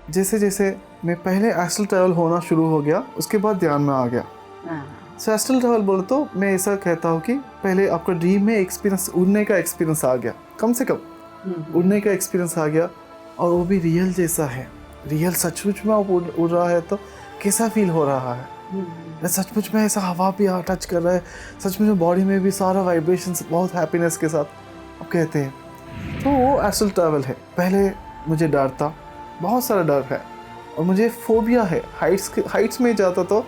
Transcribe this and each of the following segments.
जैसे जैसे मैं पहले एस्ट्रल ट्रैवल होना शुरू हो गया, उसके बाद ध्यान में आ गया। सो एस्ट्रल ट्रैवल बोले तो मैं ऐसा कहता हूँ कि पहले आपका ड्रीम में एक्सपीरियंस, उड़ने का एक्सपीरियंस आ गया, कम से कम उड़ने का एक्सपीरियंस आ गया, और वो भी रियल जैसा है। रियल सचमुच में आप उड़ रहा है तो कैसा फील हो रहा है, सचमुच में ऐसा हवा भी टच कर रहा है, सचमुच में बॉडी में भी सारा वाइब्रेशंस बहुत हैप्पीनेस के साथ आप कहते हैं, तो वो एस्ट्रल ट्रैवल है। पहले मुझे डर था, बहुत सारा डर है, और मुझे फोबिया है। हाइट्स में जाता तो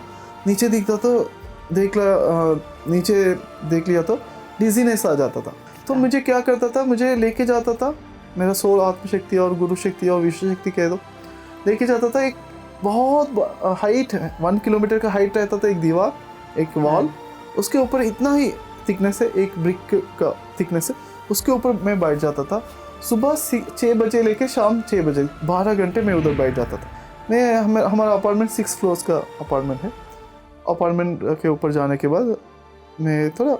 नीचे दिखता तो नीचे देख लिया तो डिजीनेस आ जाता था। तो मुझे क्या करता था, मुझे लेके जाता था, मेरा सोल आत्मशक्ति और गुरु शक्ति और विश्व शक्ति कह दो, लेके जाता था। एक बहुत हाइट है, 1 किलोमीटर का हाइट रहता था, एक दीवार, एक वॉल, उसके ऊपर इतना ही थिकनेस है, एक ब्रिक का थिकनेस है, उसके ऊपर मैं बैठ जाता था। सुबह 6 बजे लेके शाम 6 बजे 12 घंटे मैं उधर बैठ जाता था। हमारा अपार्टमेंट 6 फ्लोर्स का अपार्टमेंट है। अपार्टमेंट के ऊपर जाने के बाद मैं थोड़ा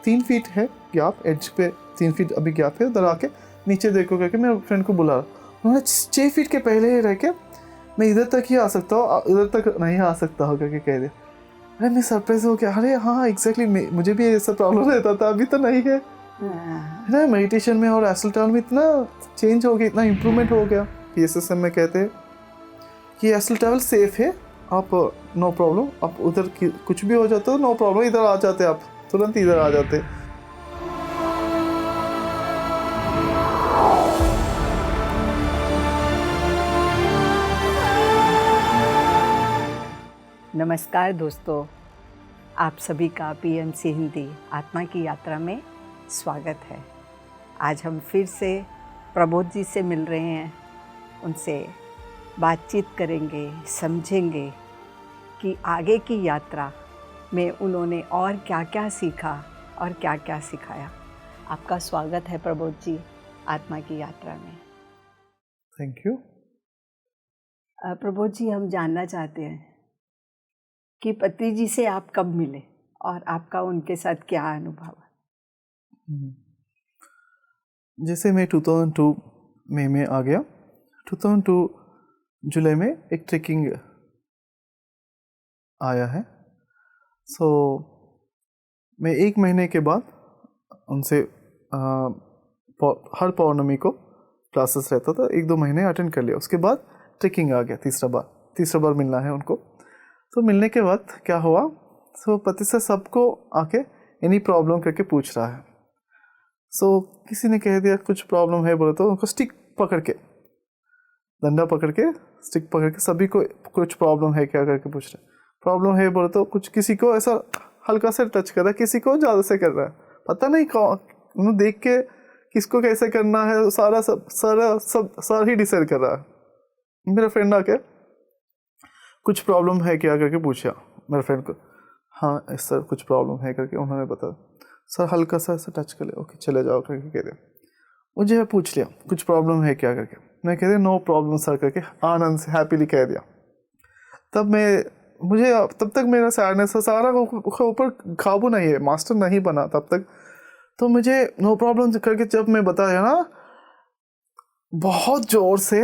3 फीट है गैप, एज पे 3 फीट अभी गैप है, उधर आके नीचे देखो करके मेरे फ्रेंड को बुला रहा। उन्होंने 6 फीट के पहले ही रह के मैं इधर तक ही आ सकता हूँ, उधर तक नहीं आ सकता हो करके कह दिया। अरे मैं सरप्राइज हो गया, अरे हाँ एग्जैक्टली, मुझे भी ऐसा प्रॉब्लम रहता था, अभी तो नहीं है ना। मेडिटेशन में और एस्ट्रल ट्रैवल में इतना चेंज हो गया, इतना इम्प्रूवमेंट हो गया। PSSM में कहते हैं कि एस्ट्रल ट्रैवल सेफ है, आप नो प्रॉब्लम, आप उधर कुछ भी हो जाता है नो प्रॉब्लम, इधर आ जाते, आप तुरंत इधर आ जाते। नमस्कार दोस्तों, आप सभी का PMC हिंदी आत्मा की यात्रा में स्वागत है। आज हम फिर से प्रबोध जी से मिल रहे हैं, उनसे बातचीत करेंगे, समझेंगे कि आगे की यात्रा में उन्होंने और क्या क्या सीखा और क्या क्या सिखाया। आपका स्वागत है प्रबोध जी आत्मा की यात्रा में। Thank you. प्रबोध जी, हम जानना चाहते हैं कि पति जी से आप कब मिले और आपका उनके साथ क्या अनुभव है? जैसे मैं 2002 में आ गया, 2002 जुलाई में एक ट्रेकिंग आया है। सो मैं 1 महीने के बाद उनसे हर पौर्णमी को क्लासेस रहता था, 1-2 महीने अटेंड कर लिया। उसके बाद ट्रेकिंग आ गया, तीसरा बार मिलना है उनको। तो मिलने के वक्त क्या हुआ, सो पति से सबको आके एनी प्रॉब्लम करके पूछ रहा है। सो किसी ने कह दिया कुछ प्रॉब्लम है बोले तो उनको स्टिक पकड़ के, डंडा पकड़ के, स्टिक पकड़ के सभी को कुछ प्रॉब्लम है क्या करके पूछ रहे। प्रॉब्लम है बोले तो कुछ किसी को ऐसा हल्का से टच कर रहा है, किसी को ज़्यादा से कर रहा है, पता नहीं कौन, उन्हें देख के किसको कैसे करना है सर ही डिसाइड कर रहा है। मेरा फ्रेंड आके कुछ प्रॉब्लम है क्या करके पूछा मेरे फ्रेंड को। हाँ सर कुछ प्रॉब्लम है करके उन्होंने बताया। सर हल्का सा ऐसा टच कर लिया, ओके चले जाओ करके कह दिया। मुझे पूछ लिया कुछ प्रॉब्लम है क्या करके, मैं कह दिया नो प्रॉब्लम सर करके आनंद से हैप्पीली कह दिया। तब तक मेरा सैडनेस सारा ऊपर काबू नहीं है, मास्टर नहीं बना तब तक। तो मुझे नो प्रॉब्लम करके जब मैं बताया ना, बहुत जोर से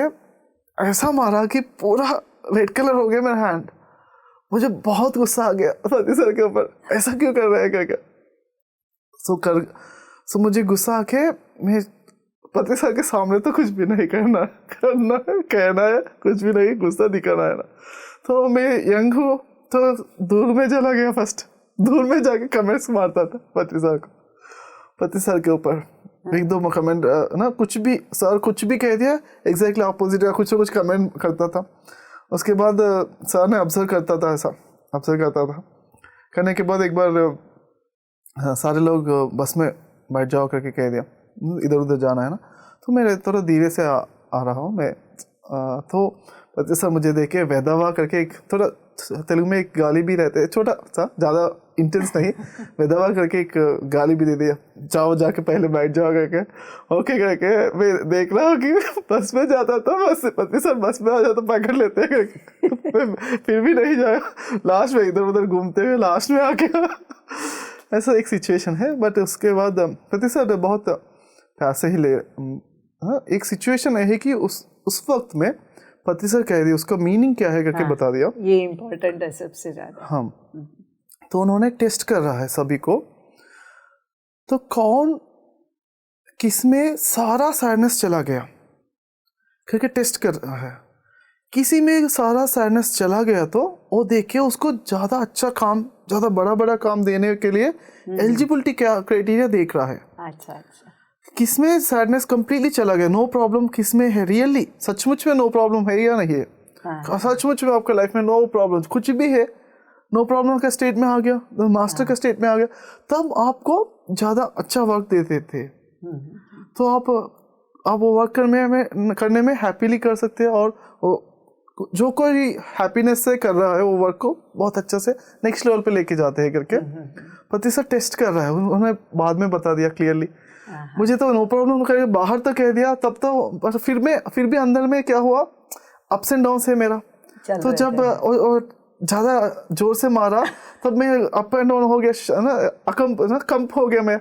ऐसा मारा कि पूरा रेड कलर हो गया मेरा हैंड। मुझे बहुत गुस्सा आ गया पति सर के ऊपर, ऐसा क्यों कर रहा है क्या। सो मुझे गुस्सा आके मैं पति सर के सामने तो कुछ भी नहीं कहना है, कुछ भी नहीं, गुस्सा दिखाना है ना। तो मैं यंग हूँ तो दूर में चला गया, फर्स्ट दूर में जाके कमेंट्स मारता था पति सर के ऊपर। 1-2 कमेंट ना, कुछ भी सर कुछ भी कह दिया एग्जैक्टली अपोजिट या कुछ कमेंट करता था। उसके बाद सर ने ऑब्जर्व करता था। करने के बाद एक बार सारे लोग बस में बैठ जाओ करके कह दिया, इधर उधर जाना है ना। तो मैं थोड़ा धीरे से आ रहा हूँ मैं, तो पति सर मुझे देखे वेदावा करके, एक थोड़ा तेलुगु में एक गाली भी रहते है, छोटा सा, ज़्यादा इंटेंस नहीं, वेदावा करके एक गाली भी दे दिया, जाओ जाके पहले बैठ जाओ करके। ओके करके मैं देख रहा हूँ कि बस में जाता था, बस पति सर बस में आ जाता पकड़ लेते हैं फिर भी नहीं जाया, लास्ट में इधर उधर घूमते हुए लास्ट में आके ऐसा एक सिचुएशन है। बट उसके बाद पति सर बहुत पैसे ही ले, हाँ एक सिचुएशन है कि उस वक्त में पति सर कह दिया उसका मीनिंग क्या है करके बता दिया। ये इम्पोर्टेंट है सबसे ज़्यादा। हाँ, तो उन्होंने टेस्ट कर रहा है सभी को, तो कौन किसमें सारा सैडनेस चला गया करके टेस्ट कर रहा है। किसी में सारा सैडनेस चला गया तो वो देखिए उसको ज़्यादा अच्छा काम, ज़्यादा बड़ा बड़ा काम देने के लिए एलिजिबिलिटी क्या क्राइटेरिया देख रहा है। अच्छा अच्छा। किसमें सैडनेस कंप्लीटली चला गया, नो प्रॉब्लम किसमें है, रियली सचमुच में नो प्रॉब्लम है या नहीं है, सचमुच में आपका लाइफ में नो प्रॉब्लम कुछ भी है, नो प्रॉब्लम का स्टेट में आ गया, मास्टर का स्टेट में आ गया, तब आपको ज़्यादा अच्छा वर्क देते थे। तो आप वो वर्क करने में हैप्पीली कर सकते हैं, और जो कोई हैप्पीनेस से कर रहा है वो वर्क को बहुत अच्छा से नेक्स्ट लेवल पे लेके जाते हैं करके पति सर टेस्ट कर रहा है। उन्होंने बाद में बता दिया क्लियरली, मुझे तो नो प्रॉब्लम करके बाहर तो कह दिया, तब तो फिर भी अंदर में क्या हुआ, अप्स एंड डाउन है मेरा। तो जब ज़्यादा जोर से मारा तब मैं अप एंड डाउन हो गया ना, कंप हो गया मैं,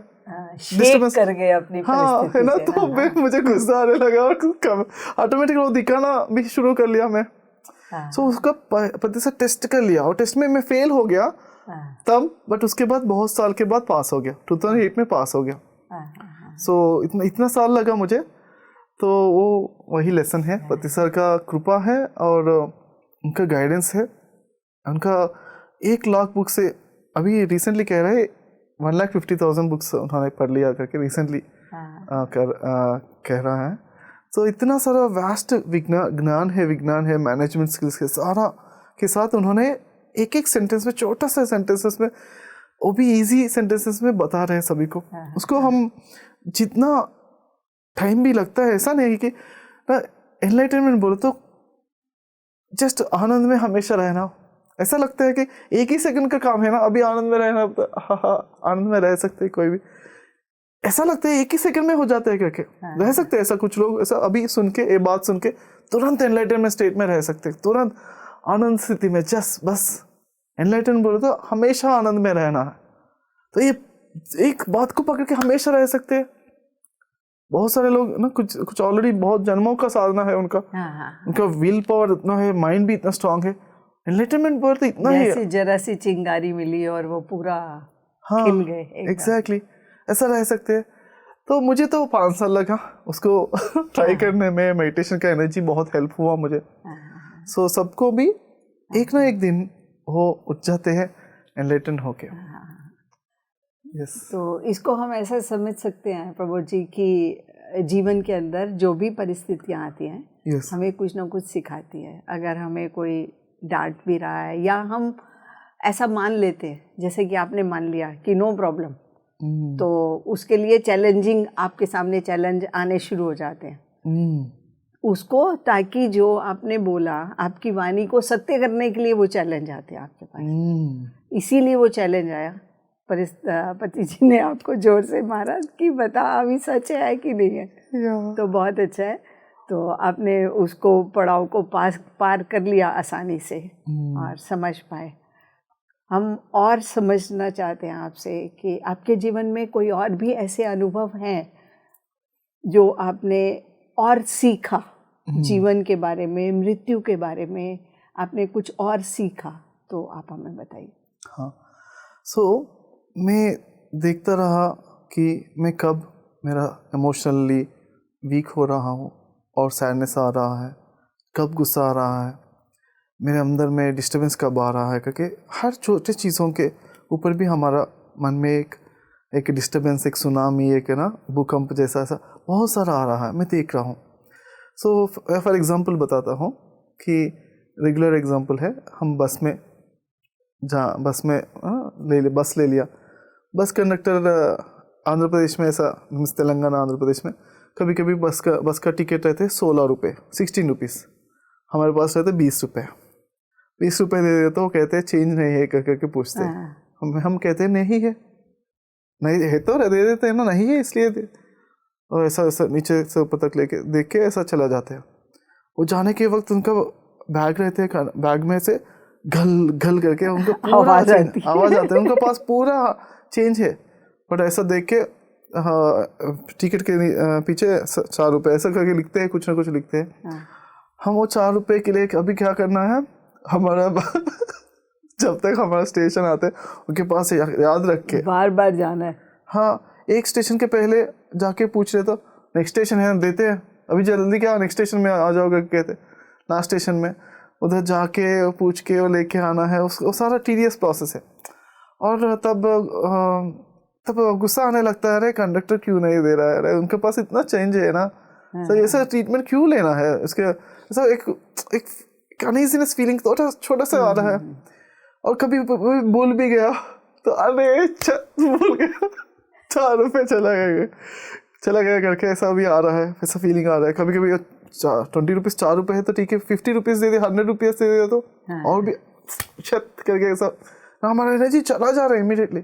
शेक कर गए अपनी हाँ है ना। तो मुझे गुस्सा आने लगा और ऑटोमेटिक वो दिखाना भी शुरू कर लिया मैं। सो उसका पति से टेस्ट कर लिया और टेस्ट में मैं फेल हो गया तब, बट उसके बाद बहुत साल के बाद पास हो गया, 2008 में पास हो गया। सो इतना साल लगा मुझे, तो वो वही लेसन है, पति सर का कृपा है और उनका गाइडेंस है। उनका 1 लाख बुक से अभी रिसेंटली कह रहे 1,50,000 बुक्स उन्होंने पढ़ लिया करके रिसेंटली कह रहा है। तो इतना सारा वास्ट विज्ञान है, मैनेजमेंट स्किल्स के सारा के साथ उन्होंने एक सेंटेंस में, छोटा सा सेंटेंसेस में, वो भी इजी सेंटेंसेस में बता रहे हैं सभी को। उसको हम जितना टाइम भी लगता है, ऐसा नहीं कि एनलाइटनमेंट बोलो तो जस्ट आनंद में हमेशा रहना, ऐसा लगता है कि एक ही सेकंड का काम है ना, अभी आनंद में रहना, आनंद में रह सकते हैं कोई भी, ऐसा लगता है एक ही सेकंड में हो जाता है करके रह सकते हैं। ऐसा कुछ लोग ऐसा अभी सुन के, ये बात सुन के तुरंत एनलाइटनमेंट स्टेट में रह सकते हैं, तुरंत आनंद स्थिति में, जस्ट बस एनलाइटन बोलो तो हमेशा आनंद में रहना है। तो ये एक बात को पकड़ के हमेशा रह सकते हैं। बहुत सारे लोग ना कुछ ऑलरेडी बहुत जन्मों का साधना है उनका, उनका विल पावर इतना है, माइंड भी इतना स्ट्रांग है, एनलाइटनमेंट पावर तो इतना ही, जरा सी चिंगारी मिली और वो पूरा खिल गए। एग्जैक्टली ऐसा रह सकते हैं। तो मुझे तो 5 साल लगा उसको ट्राई करने में, मेडिटेशन का एनर्जी बहुत हेल्प हुआ मुझे। सो सबको भी एक ना एक दिन वो उठ जाते हैं एनलाइटन होके। यस। तो इसको हम ऐसा समझ सकते हैं प्रभु जी कि जीवन के अंदर जो भी परिस्थितियाँ आती हैं हमें कुछ ना कुछ सिखाती है। अगर हमें कोई डांट भी रहा है या हम ऐसा मान लेते हैं, जैसे कि आपने मान लिया कि नो प्रॉब्लम, तो उसके लिए चैलेंजिंग, आपके सामने चैलेंज आने शुरू हो जाते हैं उसको, ताकि जो आपने बोला, आपकी वाणी को सत्य करने के लिए वो चैलेंज आते हैं आपके पास। इसीलिए वो चैलेंज आया, पति जी ने आपको जोर से मारा कि बता अभी सच है कि नहीं है। तो बहुत अच्छा है, तो आपने उसको पड़ाव को पार कर लिया आसानी से और समझ पाए। हम और समझना चाहते हैं आपसे कि आपके जीवन में कोई और भी ऐसे अनुभव हैं जो आपने और सीखा, जीवन के बारे में, मृत्यु के बारे में आपने कुछ और सीखा, तो आप हमें बताइए। हाँ, मैं देखता रहा कि मैं कब मेरा इमोशनली वीक हो रहा हूँ और सैडनेस आ रहा है, कब गुस्सा आ रहा है, मेरे अंदर में डिस्टर्बेंस कब आ रहा है, क्योंकि हर छोटे चीज़ों के ऊपर भी हमारा मन में एक डिस्टर्बेंस, एक सुनामी, एक है ना भूकंप जैसा ऐसा बहुत सारा आ रहा है, मैं देख रहा हूँ। सो फॉर एग्ज़ाम्पल बताता हूँ कि रेगुलर एग्ज़ाम्पल है, हम बस में बस ले लिया, बस कंडक्टर आंध्र प्रदेश में, ऐसा तेलंगाना आंध्र प्रदेश में कभी कभी बस का टिकट रहते 16 रुपये, 16 रुपीज़, हमारे पास रहते 20 रुपये। 20 रुपये दे देते, वो कहते हैं चेंज नहीं है करके पूछते हैं। हम कहते हैं नहीं है, नहीं है तो दे देते हैं ना, नहीं है इसलिए दे, और ऐसा नीचे से ऊपर तक लेके देख के ऐसा चला जाते हैं। वो जाने के वक्त उनका बैग रहते हैं, बैग में से घल घल करके उनका पूरा आवाज़ आता है, उनका पास पूरा चेंज है, बट ऐसा देख के टिकट के पीछे 4 रुपये ऐसा करके लिखते हैं, कुछ ना कुछ लिखते हैं। हम वो 4 रुपए के लिए अभी क्या करना है हमारा जब तक हमारा स्टेशन आते उनके पास याद रख के बार बार जाना है। हाँ, एक स्टेशन के पहले जाके पूछ रहे तो नेक्स्ट स्टेशन है देते हैं, अभी जल्दी क्या नेक्स्ट स्टेशन में आ जाओगे कहते, लास्ट स्टेशन में उधर जाके पूछ के और लेके आना है, वो सारा टीडियस प्रोसेस है। और तब गुस्सा आने लगता है, अरे कंडक्टर क्यों नहीं दे रहा है, अरे उनके पास इतना चेंज है ना, सर ऐसा ट्रीटमेंट क्यों लेना है, इसके ऐसा एक अनईजीनेस फीलिंग छोटा सा आ रहा है। और कभी भूल भी गया तो अरे भूल गया 4 रुपये चला गया करके ऐसा भी आ रहा है, ऐसा फीलिंग आ रहा है। कभी कभी 20 रुपीज़ 4 रुपये है तो ठीक है, 50 रुपीज़ दे दे, 100 रुपीज़ दे दे तो और भी छत करके ऐसा हमारा एनर्जी चला जा रहा है इमीडिएटली।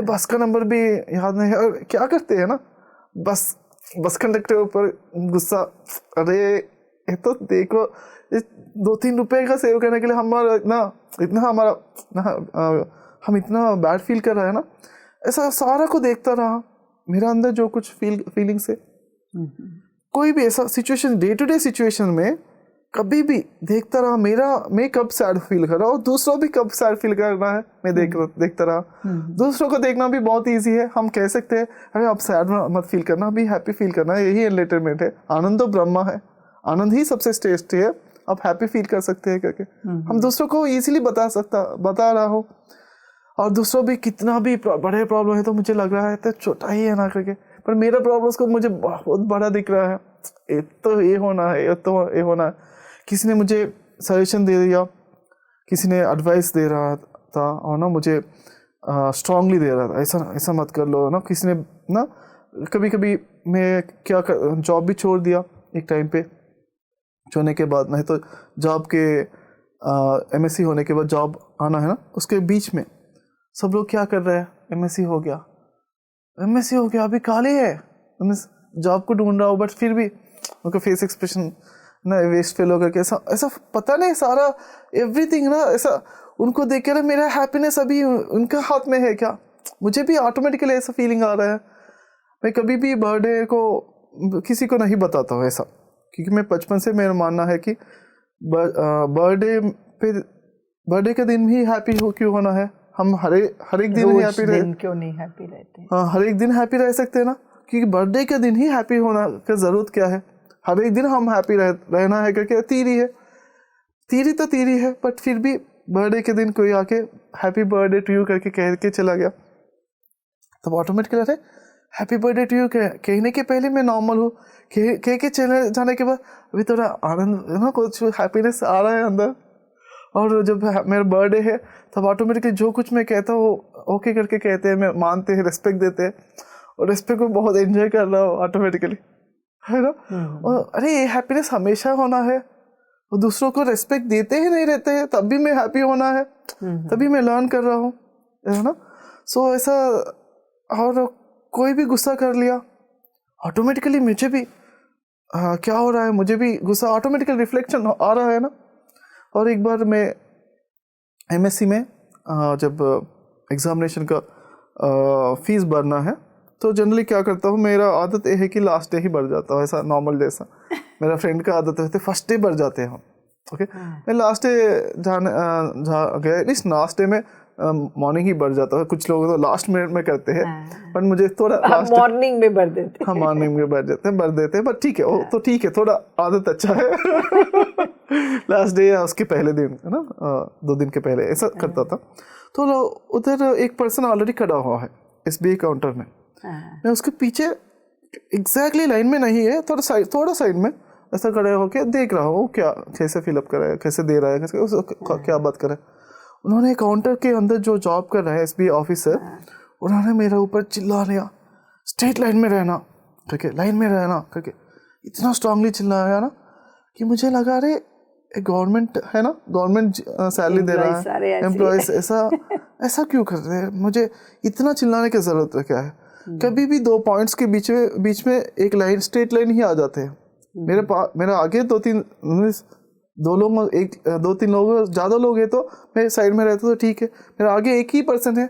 बस का नंबर भी याद नहीं है, क्या करते हैं ना, बस कंडक्टर ऊपर गुस्सा, अरे ये तो देखो 2-3 रुपए का सेव करने के लिए हमारा इतना हम इतना बैड फील कर रहे हैं ना। ऐसा सारा को देखता रहा, मेरा अंदर जो कुछ फीलिंग्स है, कोई भी ऐसा situation day to day situation में कभी भी देखता रहा, मैं कब सैड फील कर रहा हूँ, दूसरों भी कब सैड फील कर रहा है, मैं देखता रहा। दूसरों को देखना भी बहुत इजी है, हम कह सकते हैं अरे आप सैड मत फील करना, अभी हैप्पी फील करना, यही एंटरटेनमेंट है, आनंद तो ब्रह्मा है, आनंद ही सबसे श्रेष्ठ है, आप हैप्पी फील कर सकते हैं करके हम दूसरों को इजीली बता रहा हूँ। और दूसरों भी कितना भी बड़े प्रॉब्लम है तो मुझे लग रहा है तो छोटा ही है ना करके, पर मेरा प्रॉब्लम को मुझे बहुत बड़ा दिख रहा है, ये तो ये होना है, ये तो ये होना है। किसी ने मुझे सजेशन दे दिया, किसी ने एडवाइस दे रहा था और ना मुझे स्ट्रांगली दे रहा था, ऐसा मत कर लो ना। किसी ने ना कभी मैं क्या जॉब भी छोड़ दिया एक टाइम पे, छोड़ने के बाद, नहीं तो जॉब के एमएससी होने के बाद जॉब आना है ना, उसके बीच में सब लोग क्या कर रहे हैं, एमएससी हो गया अभी काले है, जॉब को ढूंढ रहा हूँ, बट फिर भी उनका फेस एक्सप्रेशन ना वेस्ट फेल होकर के ऐसा पता नहीं सारा एवरीथिंग ना, ऐसा उनको देख कर मेरा हैप्पीनेस अभी उनका हाथ में है क्या, मुझे भी ऑटोमेटिकली ऐसा फीलिंग आ रहा है। मैं कभी भी बर्थडे को किसी को नहीं बताता हूँ ऐसा, क्योंकि मैं बचपन से मेरा मानना है कि बर्थडे के दिन ही हैप्पी क्यों होना है, हम हर एक दिन ही हैप्पी रहे, क्यों नहीं हैप्पी रहते? हाँ, हर एक दिन हैप्पी रह सकते हैं ना, क्योंकि बर्थडे के दिन ही हैप्पी होना का ज़रूरत क्या है, हर एक दिन हम हैप्पी रहना है करके तीरी तो तीरी है, बट फिर भी बर्थडे के दिन कोई आके हैप्पी बर्थडे टू यू करके कह के चला गया, तब ऑटोमेटिकली अरे हैप्पी बर्थडे टू यू कहने के पहले मैं नॉर्मल हूँ, कह के चले जाने के बाद अभी थोड़ा आनंद ना, कुछ हैप्पीनेस आ रहा है अंदर। और जब मेरा बर्थडे है तब ऑटोमेटिकली जो कुछ मैं कहता हूँ ओके करके कहते हैं, मैं मानते हैं, रिस्पेक्ट देते हैं, और रिस्पेक्ट को बहुत एंजॉय कर रहा हूँ ऑटोमेटिकली, है ना। और अरे ये हैप्पीनेस हमेशा होना है, और दूसरों को रिस्पेक्ट देते ही नहीं रहते हैं, तब भी मैं हैप्पी होना है, तभी मैं लर्न कर रहा हूँ, है ना। सो ऐसा, और कोई भी गुस्सा कर लिया ऑटोमेटिकली मुझे भी क्या हो रहा है, मुझे भी गुस्सा ऑटोमेटिकली रिफ्लेक्शन आ रहा है ना। और एक बार मैं एमएससी में जब एग्जामिनेशन का फीस भरना है तो जनरली क्या करता हूँ, मेरा आदत ये है कि लास्ट डे ही भर जाता हूँ, ऐसा नॉर्मल जैसा मेरा फ्रेंड का आदत है, फर्स्ट डे भर जाते हैं हम, ओके। मैं लास्ट डे गया, एटलीस्ट लास्ट डे में मॉर्निंग ही भर जाता है, कुछ लोग तो लास्ट मिनट में करते हैं, पर मुझे थोड़ा मॉर्निंग में भर देते हैं, हाँ मॉर्निंग में भर देते हैं, पर ठीक है, वो तो ठीक है, थोड़ा आदत अच्छा है। लास्ट डे या उसके पहले दिन, है ना, 2 दिन के पहले ऐसा करता था। तो उधर एक पर्सन ऑलरेडी खड़ा हुआ है SBI काउंटर में, मैं उसके पीछे एग्जैक्टली लाइन में नहीं है, थोड़ा साइड में ऐसा खड़े होके देख रहा हूँ क्या कैसे फिलअप कर रहा है, कैसे दे रहा है, क्या बात कर रहा है। उन्होंने काउंटर के अंदर जो जॉब कर रहा है SBI ऑफिसर, उन्होंने मेरे ऊपर चिल्ला लिया, स्ट्रेट लाइन में रहना, ठीक है, लाइन में रहना करके इतना स्ट्रांगली चिल्लाया ना कि मुझे लगा अरे गवर्नमेंट है ना, गवर्नमेंट सैलरी दे रहा है, एम्प्लॉयज ऐसा क्यों कर रहे हैं, मुझे इतना चिल्लाने की ज़रूरत क्या है। कभी भी 2 पॉइंट्स के बीच में एक लाइन, स्ट्रेट लाइन ही आ जाते हैं। मेरा आगे 2-3 लोग, ज़्यादा लोग हैं तो मैं साइड में रहता तो ठीक है, मेरा आगे एक ही पर्सन है,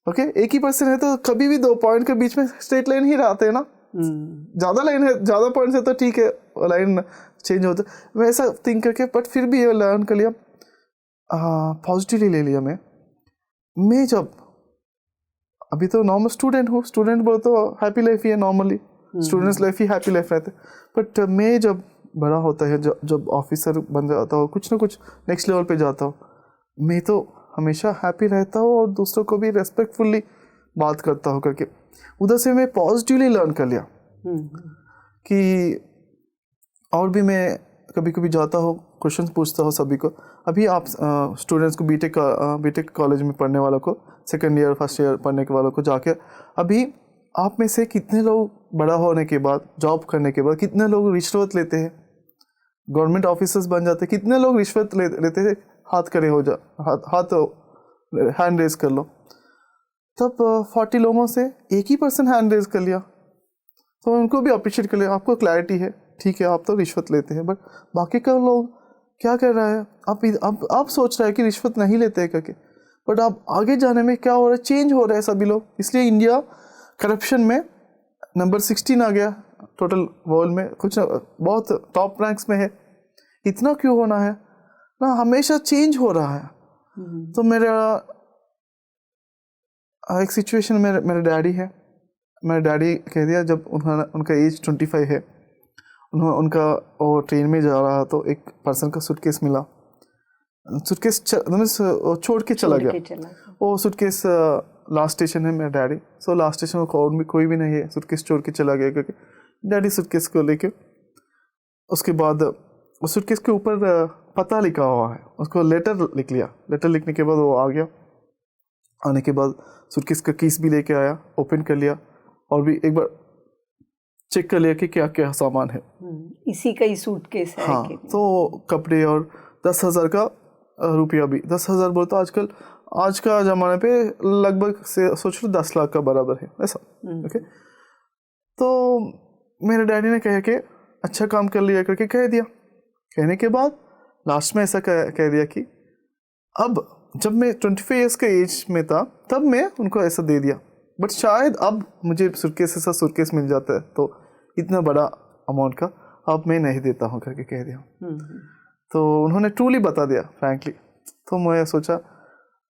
ओके, एक ही पर्सन है तो कभी भी 2 पॉइंट के बीच में स्ट्रेट लाइन ही रहते हैं ना। ज़्यादा लाइन है, ज़्यादा पॉइंट्स है तो ठीक है, लाइन चेंज होता है, मैं ऐसा थिंक करके, बट फिर भी ये लर्न कर लिया, पॉजिटिवली ले लिया। मैं जब अभी तो नॉर्मल स्टूडेंट हूँ, स्टूडेंट बोल तो हैप्पी लाइफ ही है, नॉर्मली स्टूडेंट्स लाइफ ही हैप्पी लाइफ रहते, बट मैं जब बड़ा होता है, जब ऑफिसर बन जाता हूँ, कुछ ना कुछ नेक्स्ट लेवल पे जाता हूँ, मैं तो हमेशा हैप्पी रहता हूँ और दूसरों को भी रेस्पेक्टफुली बात करता हूँ करके, उधर से मैं पॉजिटिवली लर्न कर लिया कि, और भी मैं कभी कभी जाता हूँ, क्वेश्चन पूछता हूँ सभी को। अभी आप स्टूडेंट्स को बीटेक कॉलेज में पढ़ने वालों को, सेकेंड ईयर फर्स्ट ईयर पढ़ने के वालों को जाके, अभी आप में से कितने लोग बड़ा होने के बाद, जॉब करने के बाद, कितने लोग रिश्वत लेते हैं, गवर्नमेंट ऑफिसर्स बन जाते हैं, कितने लोग रिश्वत लेते हैं? हाथ खड़े हो जा, हाथ हैंड रेज कर लो। तब 40 लोगों से 1% हैंड रेज कर लिया, तो उनको भी अप्रिशिएट कर लिया। आपको क्लैरिटी है, ठीक है, आप तो रिश्वत लेते हैं, बट बाकी का लोग क्या कर रहा है? आप सोच रहे हैं कि रिश्वत नहीं लेते हैं करके, बट आप आगे जाने में क्या हो रहा है, चेंज हो रहा है सभी लोग। इसलिए इंडिया करप्शन में नंबर 16 आ गया टोटल वर्ल्ड में, कुछ बहुत टॉप रैंक्स में है। इतना क्यों होना है ना, हमेशा चेंज हो रहा है। तो मेरा एक सिचुएशन में मेरे डैडी है, मेरे डैडी कह दिया, जब उनका एज 25 है, उनका वो ट्रेन में जा रहा तो एक पर्सन का सूटकेस मिला, सूटकेस छोड़ के चला गया। वो सूटकेस लास्ट स्टेशन है मेरा डैडी, सो लास्ट स्टेशन में कोई भी नहीं है, सूटकेस छोड़ के चला गया करके डैडी सूटकेस को लेके, उसके बाद उस सूटकेस के ऊपर पता लिखा हुआ है, उसको लेटर लिख लिया। लेटर लिखने के बाद वो आ गया, आने के बाद सूटकेस का कीस भी लेके आया, ओपन कर लिया और भी एक बार चेक कर लिया कि क्या क्या सामान है। इसी का ही सूटकेस है। हाँ, तो कपड़े और 10,000 का रुपया भी, 10,000 बोलते आजकल आज का ज़माने पे लगभग से सोच लो 10 लाख का बराबर है ऐसा। ओके, तो मेरे डैडी ने कह के अच्छा काम कर लिया करके कह दिया। कहने के बाद लास्ट में ऐसा कह दिया कि अब जब मैं 25 ईयर्स के एज में था तब मैं उनको ऐसा दे दिया, बट शायद अब मुझे सूटकेस ऐसा सूटकेस मिल जाता है तो इतना बड़ा अमाउंट का अब मैं नहीं देता हूँ करके कह दिया। तो उन्होंने ट्रूली बता दिया फ्रैंकली। तो मैं सोचा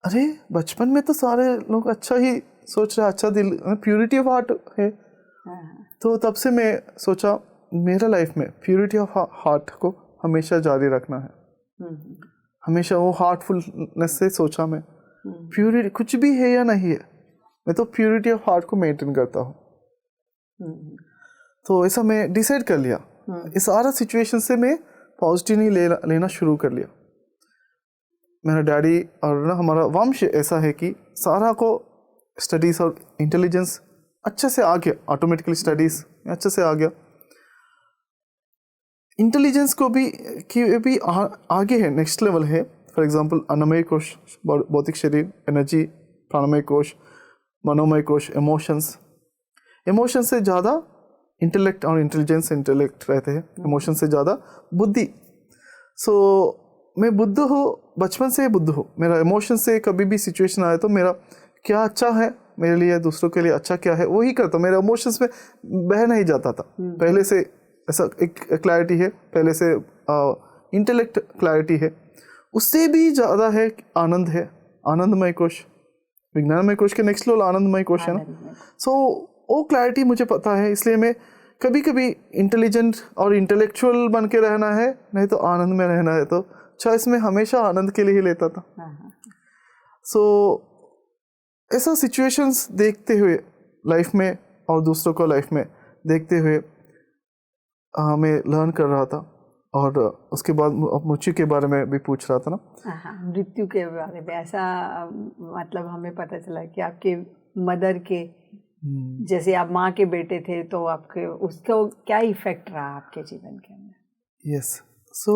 अरे बचपन में तो सारे लोग अच्छा ही सोच रहे, अच्छा दिल, प्योरिटी ऑफ हार्ट है। तो तब से मैं सोचा मेरा लाइफ में प्योरिटी ऑफ हार्ट को हमेशा जारी रखना है। हमेशा वो हार्टफुलनेस से सोचा मैं, प्योरिटी कुछ भी है या नहीं है, मैं तो प्योरिटी ऑफ हार्ट को मेंटेन करता हूँ। तो ऐसा मैं डिसाइड कर लिया। इस सारा सिचुएशन से मैं पॉजिटिवली लेना शुरू कर लिया। मेरा डैडी और ना हमारा वंश ऐसा है कि सारा को स्टडीज़ और इंटेलिजेंस अच्छे से आ गया, ऑटोमेटिकली स्टडीज़ अच्छे से आ गया। इंटेलिजेंस को भी आगे है, नेक्स्ट लेवल है। फॉर एग्जांपल अन्नमय कोश, भौतिक शरीर, एनर्जी, प्राणमय कोश, मनोमय कोश, इमोशन से ज़्यादा इंटेलेक्ट और इंटेलिजेंस इंटेलेक्ट रहते हैं, इमोशन से ज़्यादा बुद्धि। सो मैं बुद्ध हूँ, बचपन से बुद्ध हूँ। मेरा इमोशन से कभी भी सिचुएशन आए तो मेरा क्या अच्छा है मेरे लिए, दूसरों के लिए अच्छा क्या है वही करता। मेरा इमोशंस में बह नहीं जाता था पहले से, ऐसा एक क्लैरिटी है पहले से, इंटेलेक्ट क्लैरिटी है। उससे भी ज़्यादा है आनंद है, आनंदमय कोश, विज्ञानमय कोश के नेक्स्ट लेवल आनंदमय कोश है ना। सो वो क्लैरिटी मुझे पता है, इसलिए मैं कभी कभी इंटेलिजेंट और इंटेलेक्चुअल बन के रहना है, नहीं तो आनंद में रहना है, तो चॉइस में हमेशा आनंद के लिए ही लेता था। सो ऐसा सिचुएशंस देखते हुए लाइफ में और दूसरों को लाइफ में देखते हुए मैं लर्न कर रहा था। और उसके बाद मृत्यु के बारे में भी पूछ रहा था ना। मृत्यु के बारे में ऐसा मतलब हमें पता चला कि आपके मदर के जैसे आप माँ के बेटे थे तो आपके उसका क्या इफेक्ट रहा आपके जीवन के अंदर? यस, सो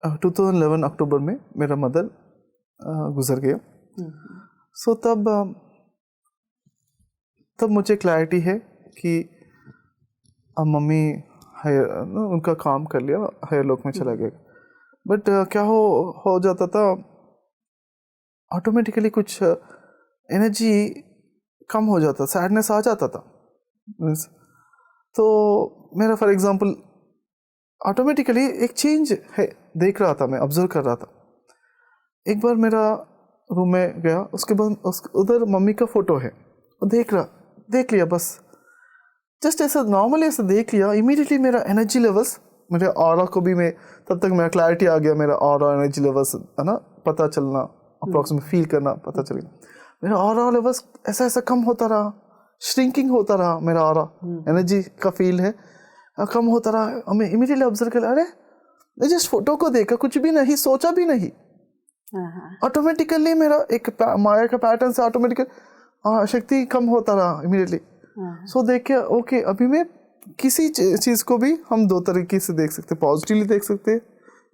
2011 अक्टूबर में मेरा मदर गुजर गया। सो तब मुझे क्लैरिटी है कि अब मम्मी उनका काम कर लिया, हायर लोक में चला गया। बट क्या हो जाता था, ऑटोमेटिकली कुछ एनर्जी कम हो जाता, सैडनेस आ जाता था। तो मेरा फॉर एग्जांपल ऑटोमेटिकली एक चेंज है देख रहा था, मैं ऑब्जर्व कर रहा था। एक बार मेरा रूम में गया, उसके बाद उधर मम्मी का फ़ोटो है, देख लिया बस, जस्ट ऐसा नॉर्मली ऐसा देख लिया। इमीडिएटली मेरा एनर्जी लेवल्स, मेरे ऑरा को भी, मैं तब तक मेरा क्लैरिटी आ गया, मेरा ऑरा एनर्जी लेवल्स है ना पता चलना, अप्रॉक्सीमेट फील करना पता चल गया। मेरा ऑरा लेवल्स ऐसा ऐसा कम होता रहा, श्रिंकिंग होता रहा, मेरा ऑरा एनर्जी का फील है कम होता रहा। हमें इमीडिएटली ऑब्जर्व कर, अरे मैं जस्ट फोटो को देखा, कुछ भी नहीं सोचा भी नहीं, ऑटोमेटिकली मेरा एक माया का पैटर्न से ऑटोमेटिकली शक्ति कम होता रहा इमीडिएटली। सो देख के ओके, अभी मैं किसी चीज़ को भी हम दो तरीके से देख सकते हैं, पॉजिटिवली देख सकते हैं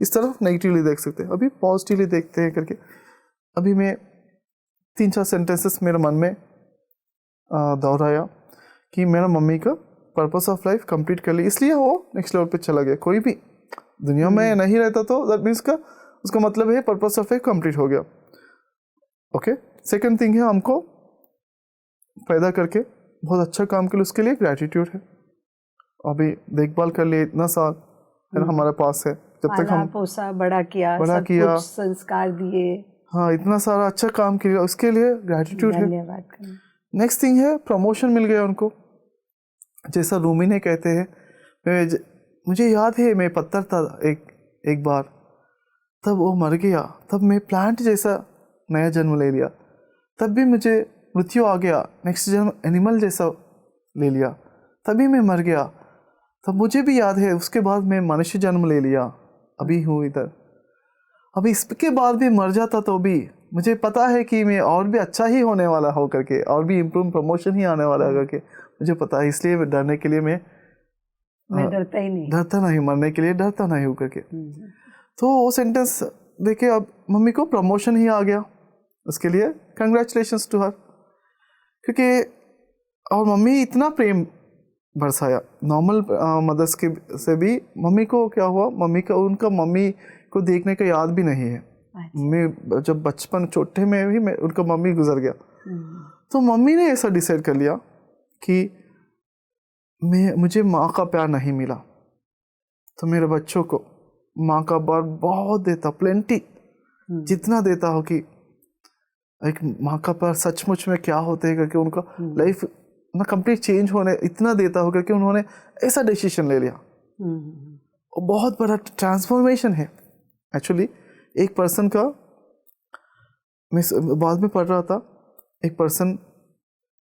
इस तरफ, नेगेटिवली देख सकते हैं। अभी पॉजिटिवली देखते हैं करके अभी मैं 3-4 सेंटेंसेस मेरे मन में दोहराया कि मेरा मम्मी का पर्पस ऑफ लाइफ कंप्लीट कर ली, इसलिए वो नेक्स्ट लेवल पे चला गया। कोई भी दुनिया में नहीं रहता तो दैट मीन्स का उसका मतलब है पर्पस ऑफ लाइफ कंप्लीट हो गया। ओके, सेकंड थिंग है हमको पैदा करके बहुत अच्छा काम के लिए उसके लिए ग्रैटिट्यूड है। अभी देखभाल कर लिए इतना साल है ना हमारे पास है, जब तक हम पोसा बड़ा किया, कुछ संस्कार दिए, हाँ इतना सारा अच्छा काम किया, उसके लिए ग्रैटिट्यूड है। नेक्स्ट थिंग है प्रमोशन मिल गया उनको, जैसा रूमी ने कहते हैं। मुझे याद है मैं पत्थर था एक बार, तब वो मर गया, तब मैं प्लांट जैसा नया जन्म ले लिया, तब भी मुझे मृत्यु आ गया, नेक्स्ट जन्म एनिमल जैसा ले लिया, तभी मैं मर गया, तब मुझे भी याद है उसके बाद मैं मनुष्य जन्म ले लिया, अभी हूँ इधर। अभी इसके बाद भी मर जाता तो भी मुझे पता है कि मैं और भी अच्छा ही होने वाला हो करके, और भी इम्प्रूव प्रमोशन ही आने वाला है करके मुझे पता है। इसलिए डरने के लिए मैं डरता नहीं, मरने के लिए डरता नहीं हूँ करके। तो वो सेंटेंस देखे, अब मम्मी को प्रमोशन ही आ गया, उसके लिए कंग्रेचुलेशंस टू हर, क्योंकि और मम्मी इतना प्रेम बरसाया नॉर्मल मदर्स के से भी। मम्मी को क्या हुआ, उनका मम्मी को देखने का याद भी नहीं है। मैं जब बचपन छोटे में भी उनका मम्मी गुजर गया, तो मम्मी ने ऐसा डिसाइड कर लिया कि मुझे माँ का प्यार नहीं मिला, तो मेरे बच्चों को माँ का प्यार बहुत देता, प्लेंटी, जितना देता हो कि एक माँ का प्यार सचमुच में क्या होते हैं करके उनका लाइफ ना कंप्लीट चेंज होने इतना देता हो करके उन्होंने ऐसा डिसीजन ले लिया। और बहुत बड़ा ट्रांसफॉर्मेशन है एक्चुअली। एक पर्सन का, मैं बाद में पढ़ रहा था, एक पर्सन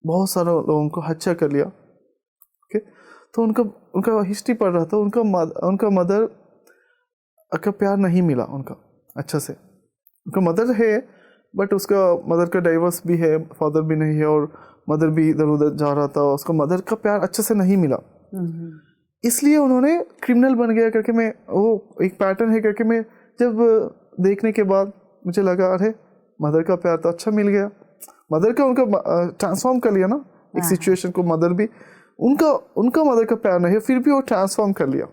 बहुत सारे लोगों को हत्या कर लिया। ओके, तो उनका हिस्ट्री पढ़ रहा था, उनका मदर का प्यार नहीं मिला उनका अच्छा से। उनका मदर है बट उसका मदर का डाइवर्स भी है, फादर भी नहीं है, और मदर भी इधर उधर जा रहा था, उसका मदर का प्यार अच्छे से नहीं मिला, इसलिए उन्होंने क्रिमिनल बन गया करके। मैं वो एक पैटर्न है करके मैं जब देखने के बाद मुझे लगा अरे मदर का प्यार तो अच्छा मिल गया, मदर का उनका ट्रांसफॉर्म कर लिया ना एक सिचुएशन को। मदर भी उनका मदर का प्यार नहीं है, फिर भी वो ट्रांसफॉर्म कर लिया,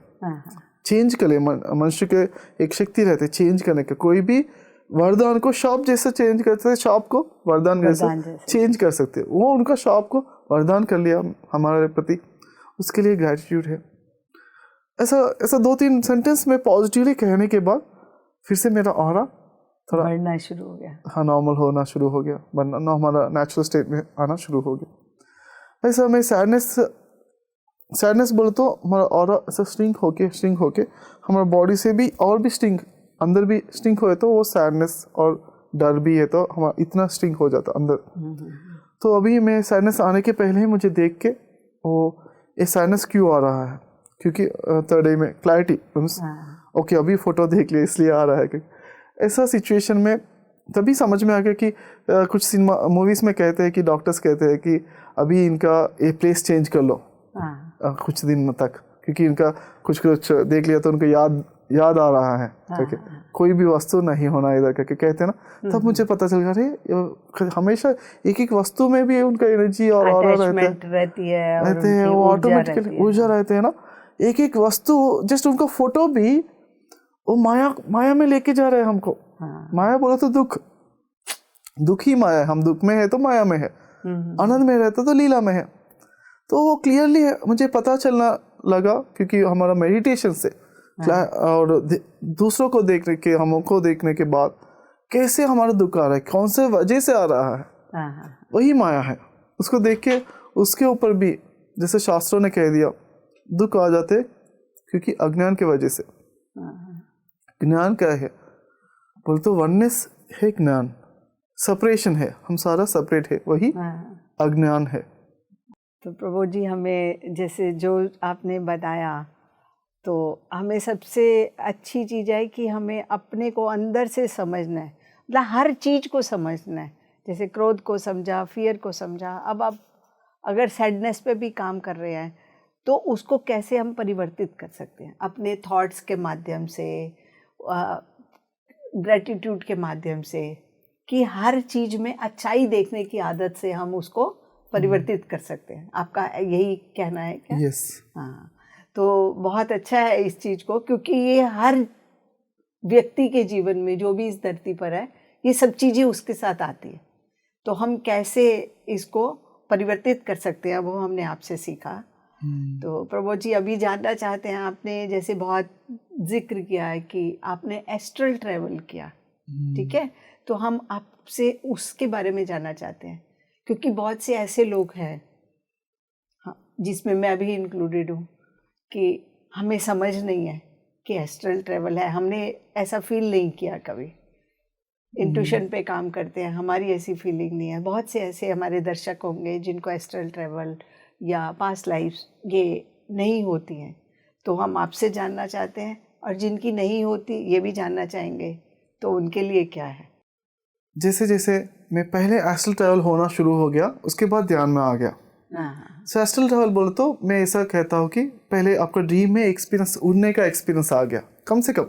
चेंज कर लिया। मनुष्य के एक शक्ति रहती है चेंज करने का। कोई भी वरदान को शॉप जैसे चेंज करते हैं, शॉप को वरदान जैसे चेंज कर सकते हैं, वो उनका शॉप को वरदान कर लिया हमारे प्रति, उसके लिए ग्रैटिट्यूड है। ऐसा 2-3 सेंटेंस में पॉजिटिवली कहने के बाद फिर से मेरा ऑरा थोड़ा बढ़ना शुरू हो गया, हाँ नॉर्मल होना शुरू हो गया, बनना हमारा नेचुरल स्टेट में आना शुरू हो गया। ऐसा मैं सैडनेस बोले तो हमारा ऑरा ऐसा स्ट्रिंग होके हमारा बॉडी से भी और भी स्ट्रिंग अंदर भी स्ट्रिंग हो, तो वो सैडनेस और डर भी है तो हमारा इतना स्ट्रिंग हो जाता अंदर। तो अभी मैं सैडनेस आने के पहले ही मुझे देख के वो ये सैडनेस क्यों आ रहा है, क्योंकि थर्ड डे में क्लैरिटी ओके अभी फोटो देख लिया इसलिए आ रहा है। कि ऐसा सिचुएशन में तभी समझ में आ गया कि कुछ सिनेमा मूवीज़ में कहते हैं कि डॉक्टर्स कहते हैं कि अभी इनका ये प्लेस चेंज कर लो कुछ दिन तक, क्योंकि इनका कुछ देख लिया तो उनको याद आ रहा है करके, कोई भी वस्तु नहीं होना इधर करके कहते हैं ना। तब मुझे पता चल गया अरे हमेशा एक वस्तु में भी उनका एनर्जी और ऑरा रहते हैं, वो ऑटोमेटिकली ऊर्जा रहते हैं ना। एक वस्तु जस्ट उनका फोटो भी वो माया में लेके जा रहे हैं हमको। माया बोला तो दुख ही माया है, हम दुख में है तो माया में है, आनंद में रहता तो लीला में है। तो वो क्लियरली मुझे पता चलना लगा, क्योंकि हमारा मेडिटेशन से और दूसरों को देखने के, हमको देखने के बाद कैसे हमारा दुख आ रहा है, कौन से वजह से आ रहा है, वही माया है। उसको देख के उसके ऊपर भी जैसे शास्त्रों ने कह दिया दुख आ जाते क्योंकि अज्ञान की वजह से। ज्ञान क्या है बोल तो वननेस है, ज्ञान सेपरेशन है, हम सारा सेपरेट है, वही अज्ञान है। तो प्रभु जी हमें जैसे जो आपने बताया, तो हमें सबसे अच्छी चीज़ है कि हमें अपने को अंदर से समझना है, मतलब हर चीज़ को समझना है। जैसे क्रोध को समझा, फियर को समझा, अब आप अगर सैडनेस पे भी काम कर रहे हैं तो उसको कैसे हम परिवर्तित कर सकते हैं अपने थॉट्स के माध्यम से, ग्रेटिट्यूड के माध्यम से, कि हर चीज़ में अच्छाई देखने की आदत से हम उसको परिवर्तित कर सकते हैं। आपका यही कहना है क्या? यस। हाँ, तो बहुत अच्छा है इस चीज़ को, क्योंकि ये हर व्यक्ति के जीवन में जो भी इस धरती पर है ये सब चीज़ें उसके साथ आती है। तो हम कैसे इसको परिवर्तित कर सकते हैं वो हमने आपसे सीखा। तो प्रभु जी अभी जानना चाहते हैं, आपने जैसे बहुत जिक्र किया है कि आपने एस्ट्रल ट्रैवल किया, ठीक है, तो हम आपसे उसके बारे में जानना चाहते हैं, क्योंकि बहुत से ऐसे लोग हैं, हाँ, जिसमें मैं भी इंक्लूडेड हूँ, कि हमें समझ नहीं है कि एस्ट्रल ट्रैवल है, हमने ऐसा फील नहीं किया कभी, इंट्यूशन पे काम करते हैं, हमारी ऐसी फीलिंग नहीं है। बहुत से ऐसे हमारे दर्शक होंगे जिनको एस्ट्रल ट्रैवल या पास्ट लाइफ्स ये नहीं होती हैं, तो हम आपसे जानना चाहते हैं, और जिनकी नहीं होती ये भी जानना चाहेंगे, तो उनके लिए क्या है? जैसे जैसे मैं पहले एस्ट्रल ट्रैवल होना शुरू हो गया, उसके बाद ध्यान में आ गया। सो एस्ट्रल ट्रैवल बोले तो मैं ऐसा कहता हूँ कि पहले आपका ड्रीम में एक्सपीरियंस, उड़ने का एक्सपीरियंस आ गया, कम से कम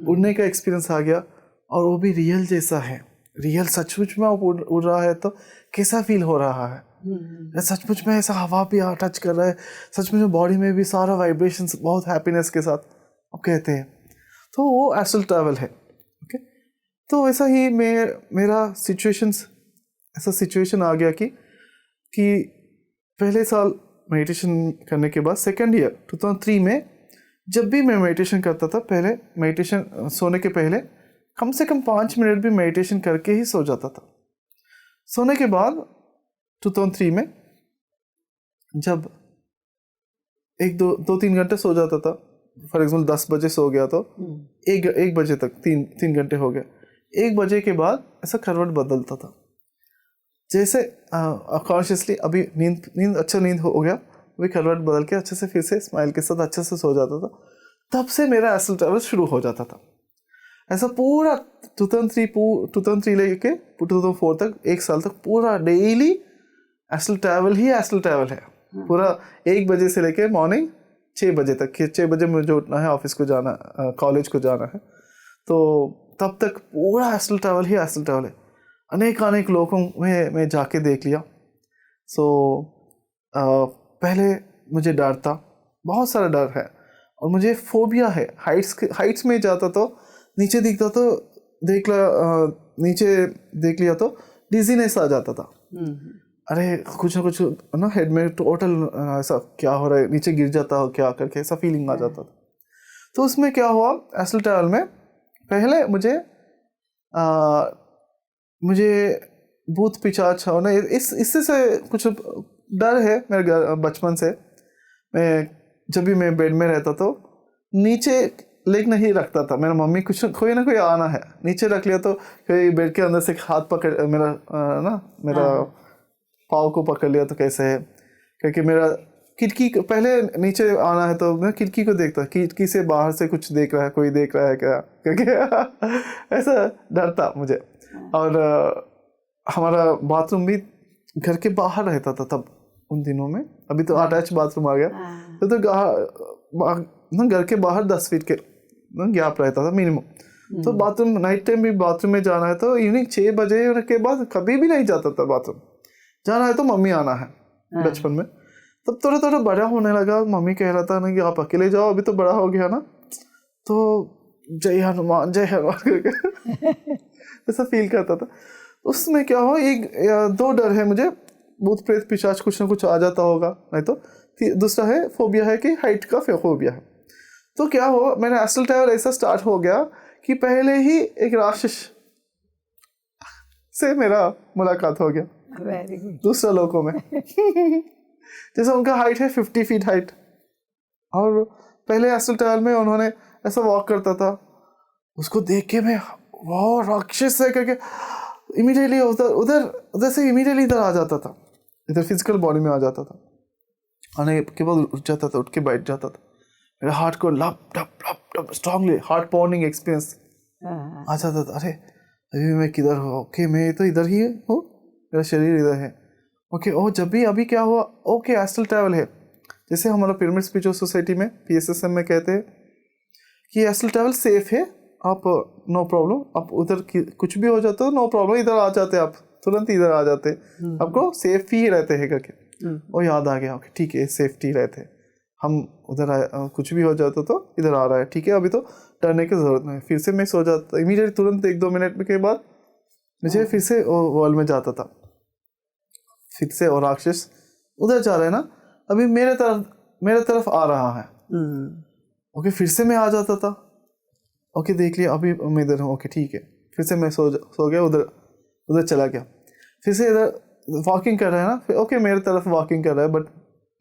उड़ने का एक्सपीरियंस आ गया, और वो भी रियल जैसा है, रियल सचमुच में आप उड़ रहा है तो कैसा फील हो रहा है, सचमुच में ऐसा हवा भी टच कर रहा है, सचमुच में बॉडी में भी सारा वाइब्रेशंस बहुत हैप्पीनेस के साथ आप कहते हैं, तो वो एस्ट्रल ट्रैवल है। ओके, तो वैसा ही मेरा ऐसा सिचुएशन आ गया कि पहले साल मेडिटेशन करने के बाद, सेकेंड ईयर 2003 में, जब भी मैं मेडिटेशन करता था, पहले मेडिटेशन सोने के पहले कम से कम 5 मिनट भी मेडिटेशन करके ही सो जाता था। सोने के बाद 2003 में जब 1-2-3 घंटे सो जाता था, फॉर एग्जाम्पल 10 बजे सो गया तो 1 बजे तक 3 घंटे हो गए। 1 बजे के बाद ऐसा करवट बदलता था, जैसे कॉन्शियसली अभी नींद अच्छा नींद हो गया, अभी करवट बदल के अच्छे से फिर से स्माइल के साथ अच्छे से सो जाता था। तब से मेरा एस्ट्रल ट्रैवल शुरू हो जाता था। ऐसा पूरा 2003 लेके 2004 तक, 1 साल तक पूरा डेली एस्ट्रल ट्रैवल है। पूरा 1 बजे से लेके मॉर्निंग 6 बजे तक, 6 बजे मुझे उठना है, ऑफिस को जाना, कॉलेज को जाना है, तो तब तक पूरा एस्ट्रल ट्रैवल है। अनेक लोगों में मैं जाके देख लिया। सो पहले मुझे डर था, बहुत सारा डर है, और मुझे फोबिया है हाइट्स में जाता तो नीचे दिखता तो नीचे देख लिया तो डिजीनेस आ जाता था। अरे कुछ ना कुछ ना, हेड में टोटल ऐसा क्या हो रहा है, नीचे गिर जाता हो क्या करके, ऐसा फीलिंग आ जाता था। तो उसमें क्या हुआ, एस्ट्रल ट्रैवल में पहले मुझे भूत पिशाच होना, इससे से कुछ डर है मेरे बचपन से। मैं जब भी मैं बेड में रहता तो नीचे लेग नहीं रखता था, मेरा मम्मी कोई ना कोई आना है, नीचे रख लिया तो कोई बेड के अंदर से हाथ पकड़ मेरा पाँव को पकड़ लिया तो कैसे है, क्योंकि मेरा खिड़की पहले नीचे आना है तो मैं खिड़की को देखता, खिड़की से बाहर से कुछ देख रहा है, कोई देख रहा है क्या, क्योंकि ऐसा डर था मुझे। और हमारा बाथरूम भी घर के बाहर रहता था तब उन दिनों में, अभी तो अटैच बाथरूम आ गया, तो घर के बाहर 10 फीट के गैप रहता था मिनिमम। तो बाथरूम नाइट टाइम भी बाथरूम में जाना है तो इवनिंग 6 बजे के बाद कभी भी नहीं जाता था बाथरूम, जाना है तो मम्मी आना है। बचपन में तब थोड़ा बड़ा होने लगा, मम्मी कह रहा था ना कि आप अकेले जाओ, अभी तो बड़ा हो गया ना, तो जय हनुमान करके ऐसा फील करता था। उसमें क्या हो, 1-2 डर है मुझे, भूत प्रेत पिशाच कुछ ना कुछ आ जाता होगा, नहीं तो दूसरा है फोबिया है कि हाइट का फोबिया है। तो क्या हुआ, मेरा एस्ट्रल ट्रैवल ऐसा स्टार्ट हो गया कि पहले ही एक राक्षस से मेरा मुलाकात हो गया, वेरी गुड, दूसरा लोकों में। जैसे उनका हाइट है 50 फीट हाइट, और पहले एस्ट्रल ट्रैवल में उन्होंने ऐसा वॉक करता था, उसको देख के मैं वाह राक्षस है करके इमीडिएटली उधर से इमीडिएटली इधर आ जाता था, इधर फिजिकल बॉडी में आ जाता था, आने के बाद उठ जाता था, उठ के बैठ जाता था, मेरा हार्ट को लप लप लप लप स्ट्रांगली हार्ट पाउंडिंग एक्सपीरियंस आ जाता था। अरे अभी मैं किधर हूँ, ओके मैं तो इधर ही हूँ, मेरा शरीर इधर है, ओके। ओ जब भी अभी क्या हुआ, ओके एस्ट्रल ट्रैवल है। जैसे हमारा पिरामिड स्पिरिचुअल सोसाइटी में PSSM में कहते हैं कि एस्ट्रल ट्रैवल सेफ है, आप नो प्रॉब्लम, आप उधर कुछ भी हो जाता है नो प्रॉब्लम, इधर आ जाते आप तुरंत इधर आ जाते, आपको सेफ ही रहते हैं करके। वो याद आ गया, ओके ठीक है सेफ्टी रहते, हम उधर कुछ भी हो जाता तो इधर आ रहा है, ठीक है अभी तो डरने की ज़रूरत नहीं। फिर से मैं सो जाता इमीडिएट, तुरंत 1-2 मिनट के बाद मुझे फिर से वर्ल्ड में जाता था, फिर से और राक्षस उधर जा रहा है ना, अभी मेरे तरफ आ रहा है, ओके फिर से मैं आ जाता था, ओके देख लिया अभी मैं इधर हूँ, ओके ठीक है, फिर से मैं सो गया, उधर चला गया, फिर से इधर वॉकिंग कर रहा है ना, फिर ओके मेरे तरफ वॉकिंग कर रहा है बट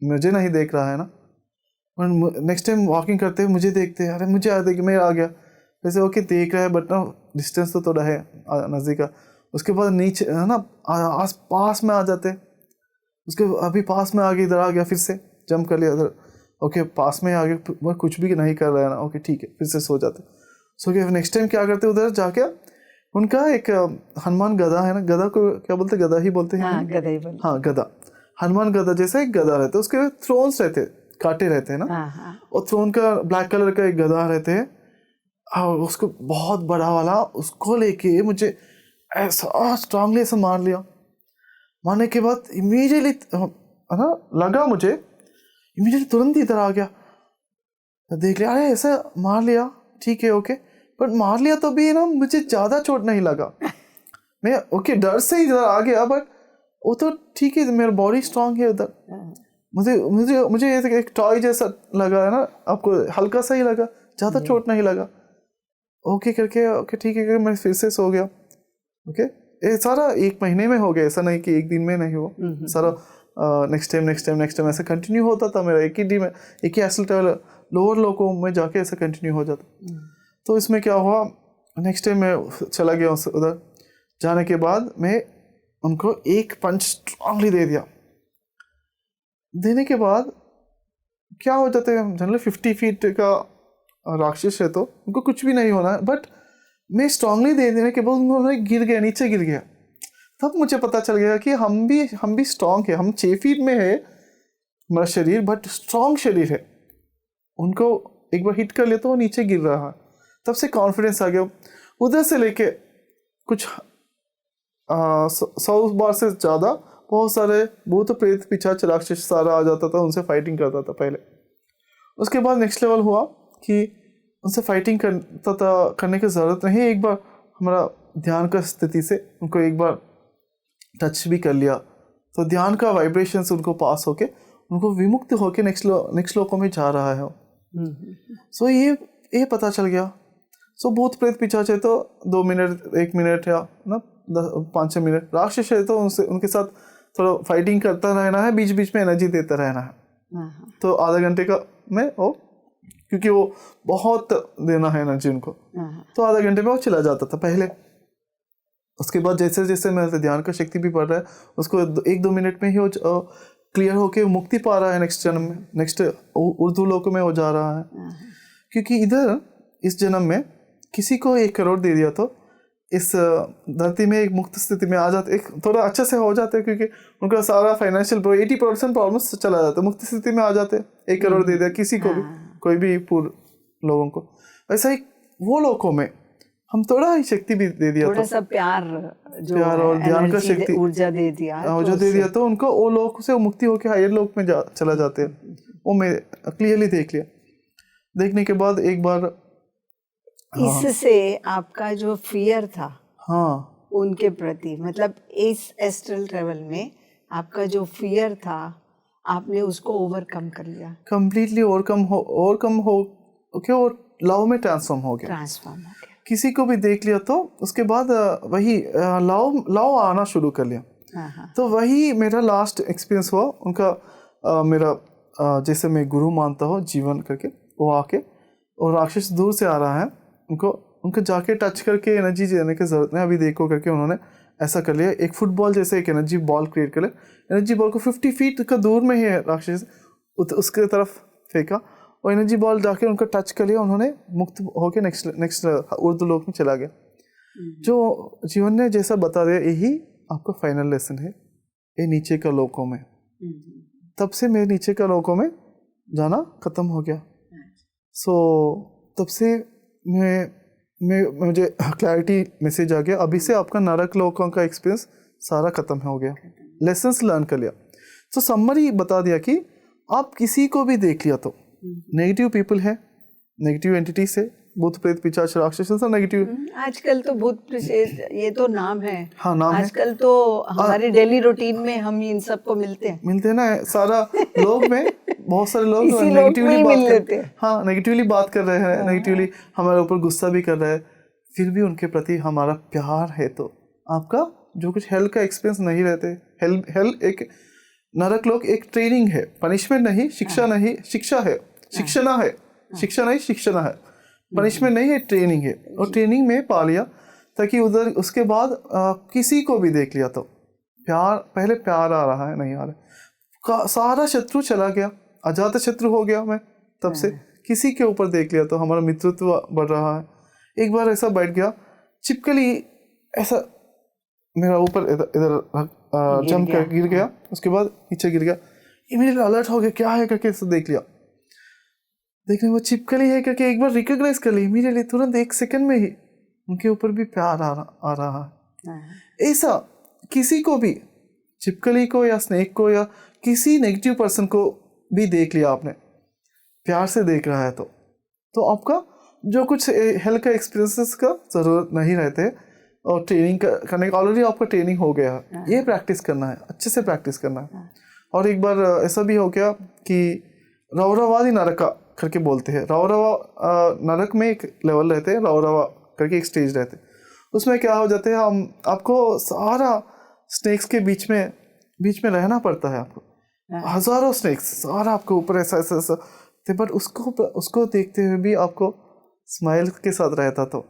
मुझे नहीं देख रहा है ना, नेक्स्ट टाइम वॉकिंग करते हुए मुझे देखते हैं, अरे मुझे आ देख मैं आ गया, वैसे ओके देख रहा है बट ना डिस्टेंस तो थोड़ा है नज़दीक का। उसके बाद नीचे है ना आस पास में आ जाते, उसके अभी पास में आ गया, इधर आ गया, फिर से जंप कर लिया इधर, ओके पास में आ गया, वो कुछ भी नहीं कर रहा है ना, ओके ठीक है फिर से सो जाते। सो के नेक्स्ट टाइम क्या करते उधर जाके, उनका एक हनुमान गदा है ना, गदा को क्या बोलते, गदा ही बोलते हैं, हाँ गदा ही बोलते, हाँ गदा, हनुमान गदा जैसा एक गदा रहता है, उसके थ्रोन्स रहते, कांटे रहते हैं ना, और थ्रोन का ब्लैक कलर का एक गदा रहते हैं, और उसको बहुत बड़ा वाला, उसको लेके मुझे ऐसा स्ट्रांगली ऐसा मार लिया। मारने के बाद इमीडिएटली है ना लगा मुझे, इमीडिएटली तुरंत इधर आ गया, देख लिया, अरे ऐसा मार लिया ठीक है ओके, बट मार लिया तो भी ना मुझे ज़्यादा चोट नहीं लगा, मैं ओके डर से इधर आ गया, बट वो तो ठीक है मेरा बॉडी स्ट्रांग है उधर, मुझे एक टॉय जैसा लगा है ना, आपको हल्का सा ही लगा, ज़्यादा चोट नहीं लगा, ओके करके ओके ठीक है मैं फिर से सो गया, ओके ये सारा 1 महीने में हो गया, ऐसा नहीं कि 1 दिन में नहीं हुआ, सारा नेक्स्ट टाइम ऐसा कंटिन्यू होता था मेरा, एक ही एस्ट्रल ट्रैवल लोअर लोकों में जाके ऐसा कंटिन्यू हो जाता। तो इसमें क्या हुआ, नेक्स्ट टाइम मैं चला गया उधर, जाने के बाद मैं उनको एक पंच स्ट्रांगली दे दिया, देने के बाद क्या हो जाता है, जनरली 50 फीट का राक्षस है तो उनको कुछ भी नहीं होना है, बट मैं स्ट्रांगली दे देने के बाद उन्होंने गिर गया, नीचे गिर गया, तब मुझे पता चल गया कि हम भी स्ट्रांग है, हम 6 फीट में है हमारा शरीर, बट स्ट्रांग शरीर है, उनको एक बार हिट कर लिया तो वो नीचे गिर रहा है, तब से कॉन्फिडेंस आ गया। उधर से लेके कुछ 100 बार से ज़्यादा बहुत सारे भूत प्रेत पिशाच राक्षस सारा आ जाता था, उनसे फाइटिंग करता था पहले। उसके बाद नेक्स्ट लेवल हुआ कि उनसे फाइटिंग करने की ज़रूरत नहीं, एक बार हमारा ध्यान का स्थिति से उनको एक बार टच भी कर लिया तो ध्यान का वाइब्रेशंस उनको पास होके उनको विमुक्त होके नेक्स्ट लोकों में जा रहा है। सो ये पता चल गया। सो भूत प्रेत पिशाच है तो 2 मिनट 1 मिनट या ना 5-6 मिनट, राक्षस है तो उनके साथ थोड़ा फाइटिंग करता रहना है, बीच बीच में एनर्जी देता रहना है, तो आधा घंटे का में वो, क्योंकि वो बहुत देना है एनर्जी उनको, तो आधा घंटे में वो चला जाता था पहले। उसके बाद जैसे जैसे मेरे ध्यान का शक्ति भी बढ़ रहा है, उसको 1-2 मिनट में ही वो क्लियर होके मुक्ति पा रहा है, नेक्स्ट जन्म में, नेक्स्ट उर्दू लोक में वो जा रहा है। क्योंकि इधर इस जन्म में किसी को 1 करोड़ दे दिया तो इस धरती में एक मुक्त स्थिति में आ जाते, एक थोड़ा अच्छे से हो जाते, क्योंकि उनका सारा फाइनेंशियल 80% प्रॉब्लम्स चला जाता है, मुक्त स्थिति में आ जाते। 1 करोड़ दे दिया किसी को भी, कोई भी पूर्ण लोगों को, वैसा ही वो लोगों में हम थोड़ा ही शक्ति भी दे दिया, थोड़ा सा प्यार और ध्यान का शक्ति, ऊर्जा दे दिया, जो दे दिया तो उनको वो लोग से मुक्ति होकर हायर लोक में चला जाते हैं। वो मैं क्लियरली देख लिया। देखने के बाद एक बार इससे आपका जो फियर था उनके प्रति, मतलब इस एस्ट्रल ट्रेवल में आपका जो फियर था आपने उसको ओवरकम कर लिया, कंप्लीटली ओवरकम ओके, और लव में ट्रांसफॉर्म हो गया। किसी को भी देख लिया तो उसके बाद वही लव आना शुरू कर लिया। तो वही मेरा लास्ट एक्सपीरियंस हुआ उनका। मेरा जैसे मैं गुरु मानता हूँ जीवन करके, वो आके और राक्षस दूर से आ रहा है, उनको जाके टच करके एनर्जी देने की ज़रूरत नहीं, अभी देखो करके उन्होंने ऐसा कर लिया। एक फुटबॉल जैसे एक एनर्जी बॉल क्रिएट कर लिया, एनर्जी बॉल को 50 फीट का दूर में ही है राक्षस, उसके तरफ फेंका और एनर्जी बॉल जाके उनका टच कर लिया, उन्होंने मुक्त होकर नेक्स्ट उर्दू लोक में चला गया। जो जीवन ने जैसा बता दिया, यही आपका फाइनल लेसन है, ये नीचे का लोकों में। तब से मैं नीचे का लोकों में जाना ख़त्म हो गया। तब से मुझे क्लैरिटी मैसेज आ गया, अभी से आपका नरक लोकों का एक्सपीरियंस सारा ख़त्म हो गया, लेसन्स लर्न कर लिया। समरी बता दिया कि आप किसी को भी देख लिया तो नेगेटिव पीपल है, नेगेटिव एंटिटी से, भूत प्रेत पिशाच राक्षस सब नेगेटिव। आजकल तो भूत प्रेत ये तो नाम है। हाँ, नाम है। आजकल तो हमारे डेली रूटीन में हम इन सबको मिलते हैं ना, सारा लोग में बहुत सारे लोग नेगेटिवली बात करते हैं। हाँ, नेगेटिवली बात कर रहे हैं, नेगेटिवली हमारे ऊपर गुस्सा भी कर रहे हैं, फिर भी उनके प्रति हमारा प्यार है। तो आपका जो कुछ हेल का एक्सपीरियंस नहीं रहते, हेल एक नरक लोक एक ट्रेनिंग है, पनिशमेंट नहीं, शिक्षा नहीं, शिक्षा है, शिक्षणा है, शिक्षा नहीं शिक्षणा है, पनिशमेंट नहीं है, ट्रेनिंग है। और ट्रेनिंग में पा लिया ताकि उधर उसके बाद किसी को भी देख लिया तो प्यार, पहले प्यार आ रहा है, नहीं आ रहा, सारा शत्रु चला गया, अजात शत्रु हो गया मैं। तब से किसी के ऊपर देख लिया तो हमारा मित्रत्व बढ़ रहा है। एक बार ऐसा बैठ गया, चिपकली ऐसा मेरा ऊपर इधर जम कर गिर गया, उसके बाद नीचे गिर गया, इमीडिएटली अलर्ट हो गया, क्या है करके ऐसा देख लिया, देखने वो छिपकली है करके एक बार रिकॉग्नाइज कर ली, इमीडिएटली तुरंत 1 सेकंड में ही उनके ऊपर भी प्यार आ रहा है। ऐसा किसी को भी, छिपकली को या स्नेक को या किसी नेगेटिव पर्सन को भी देख लिया आपने, प्यार से देख रहा है तो आपका जो कुछ हेल का एक्सपीरियंसेस का ज़रूरत नहीं रहते, और ट्रेनिंग करने का ऑलरेडी आपका ट्रेनिंग हो गया है। ये प्रैक्टिस करना है, अच्छे से प्रैक्टिस करना है। और एक बार ऐसा भी हो गया कि रौरवादी नरका करके बोलते हैं, रौरवा नरक में एक लेवल रहते हैं, रौरवा करके एक स्टेज रहते हैं, उसमें क्या हो जाते हैं, हम आपको सारा स्नेक्स के बीच में रहना पड़ता है, आपको हज़ारों स्नेक्स सारा आपको ऊपर ऐसा बट उसको देखते हुए भी आपको स्माइल के साथ रहता, तो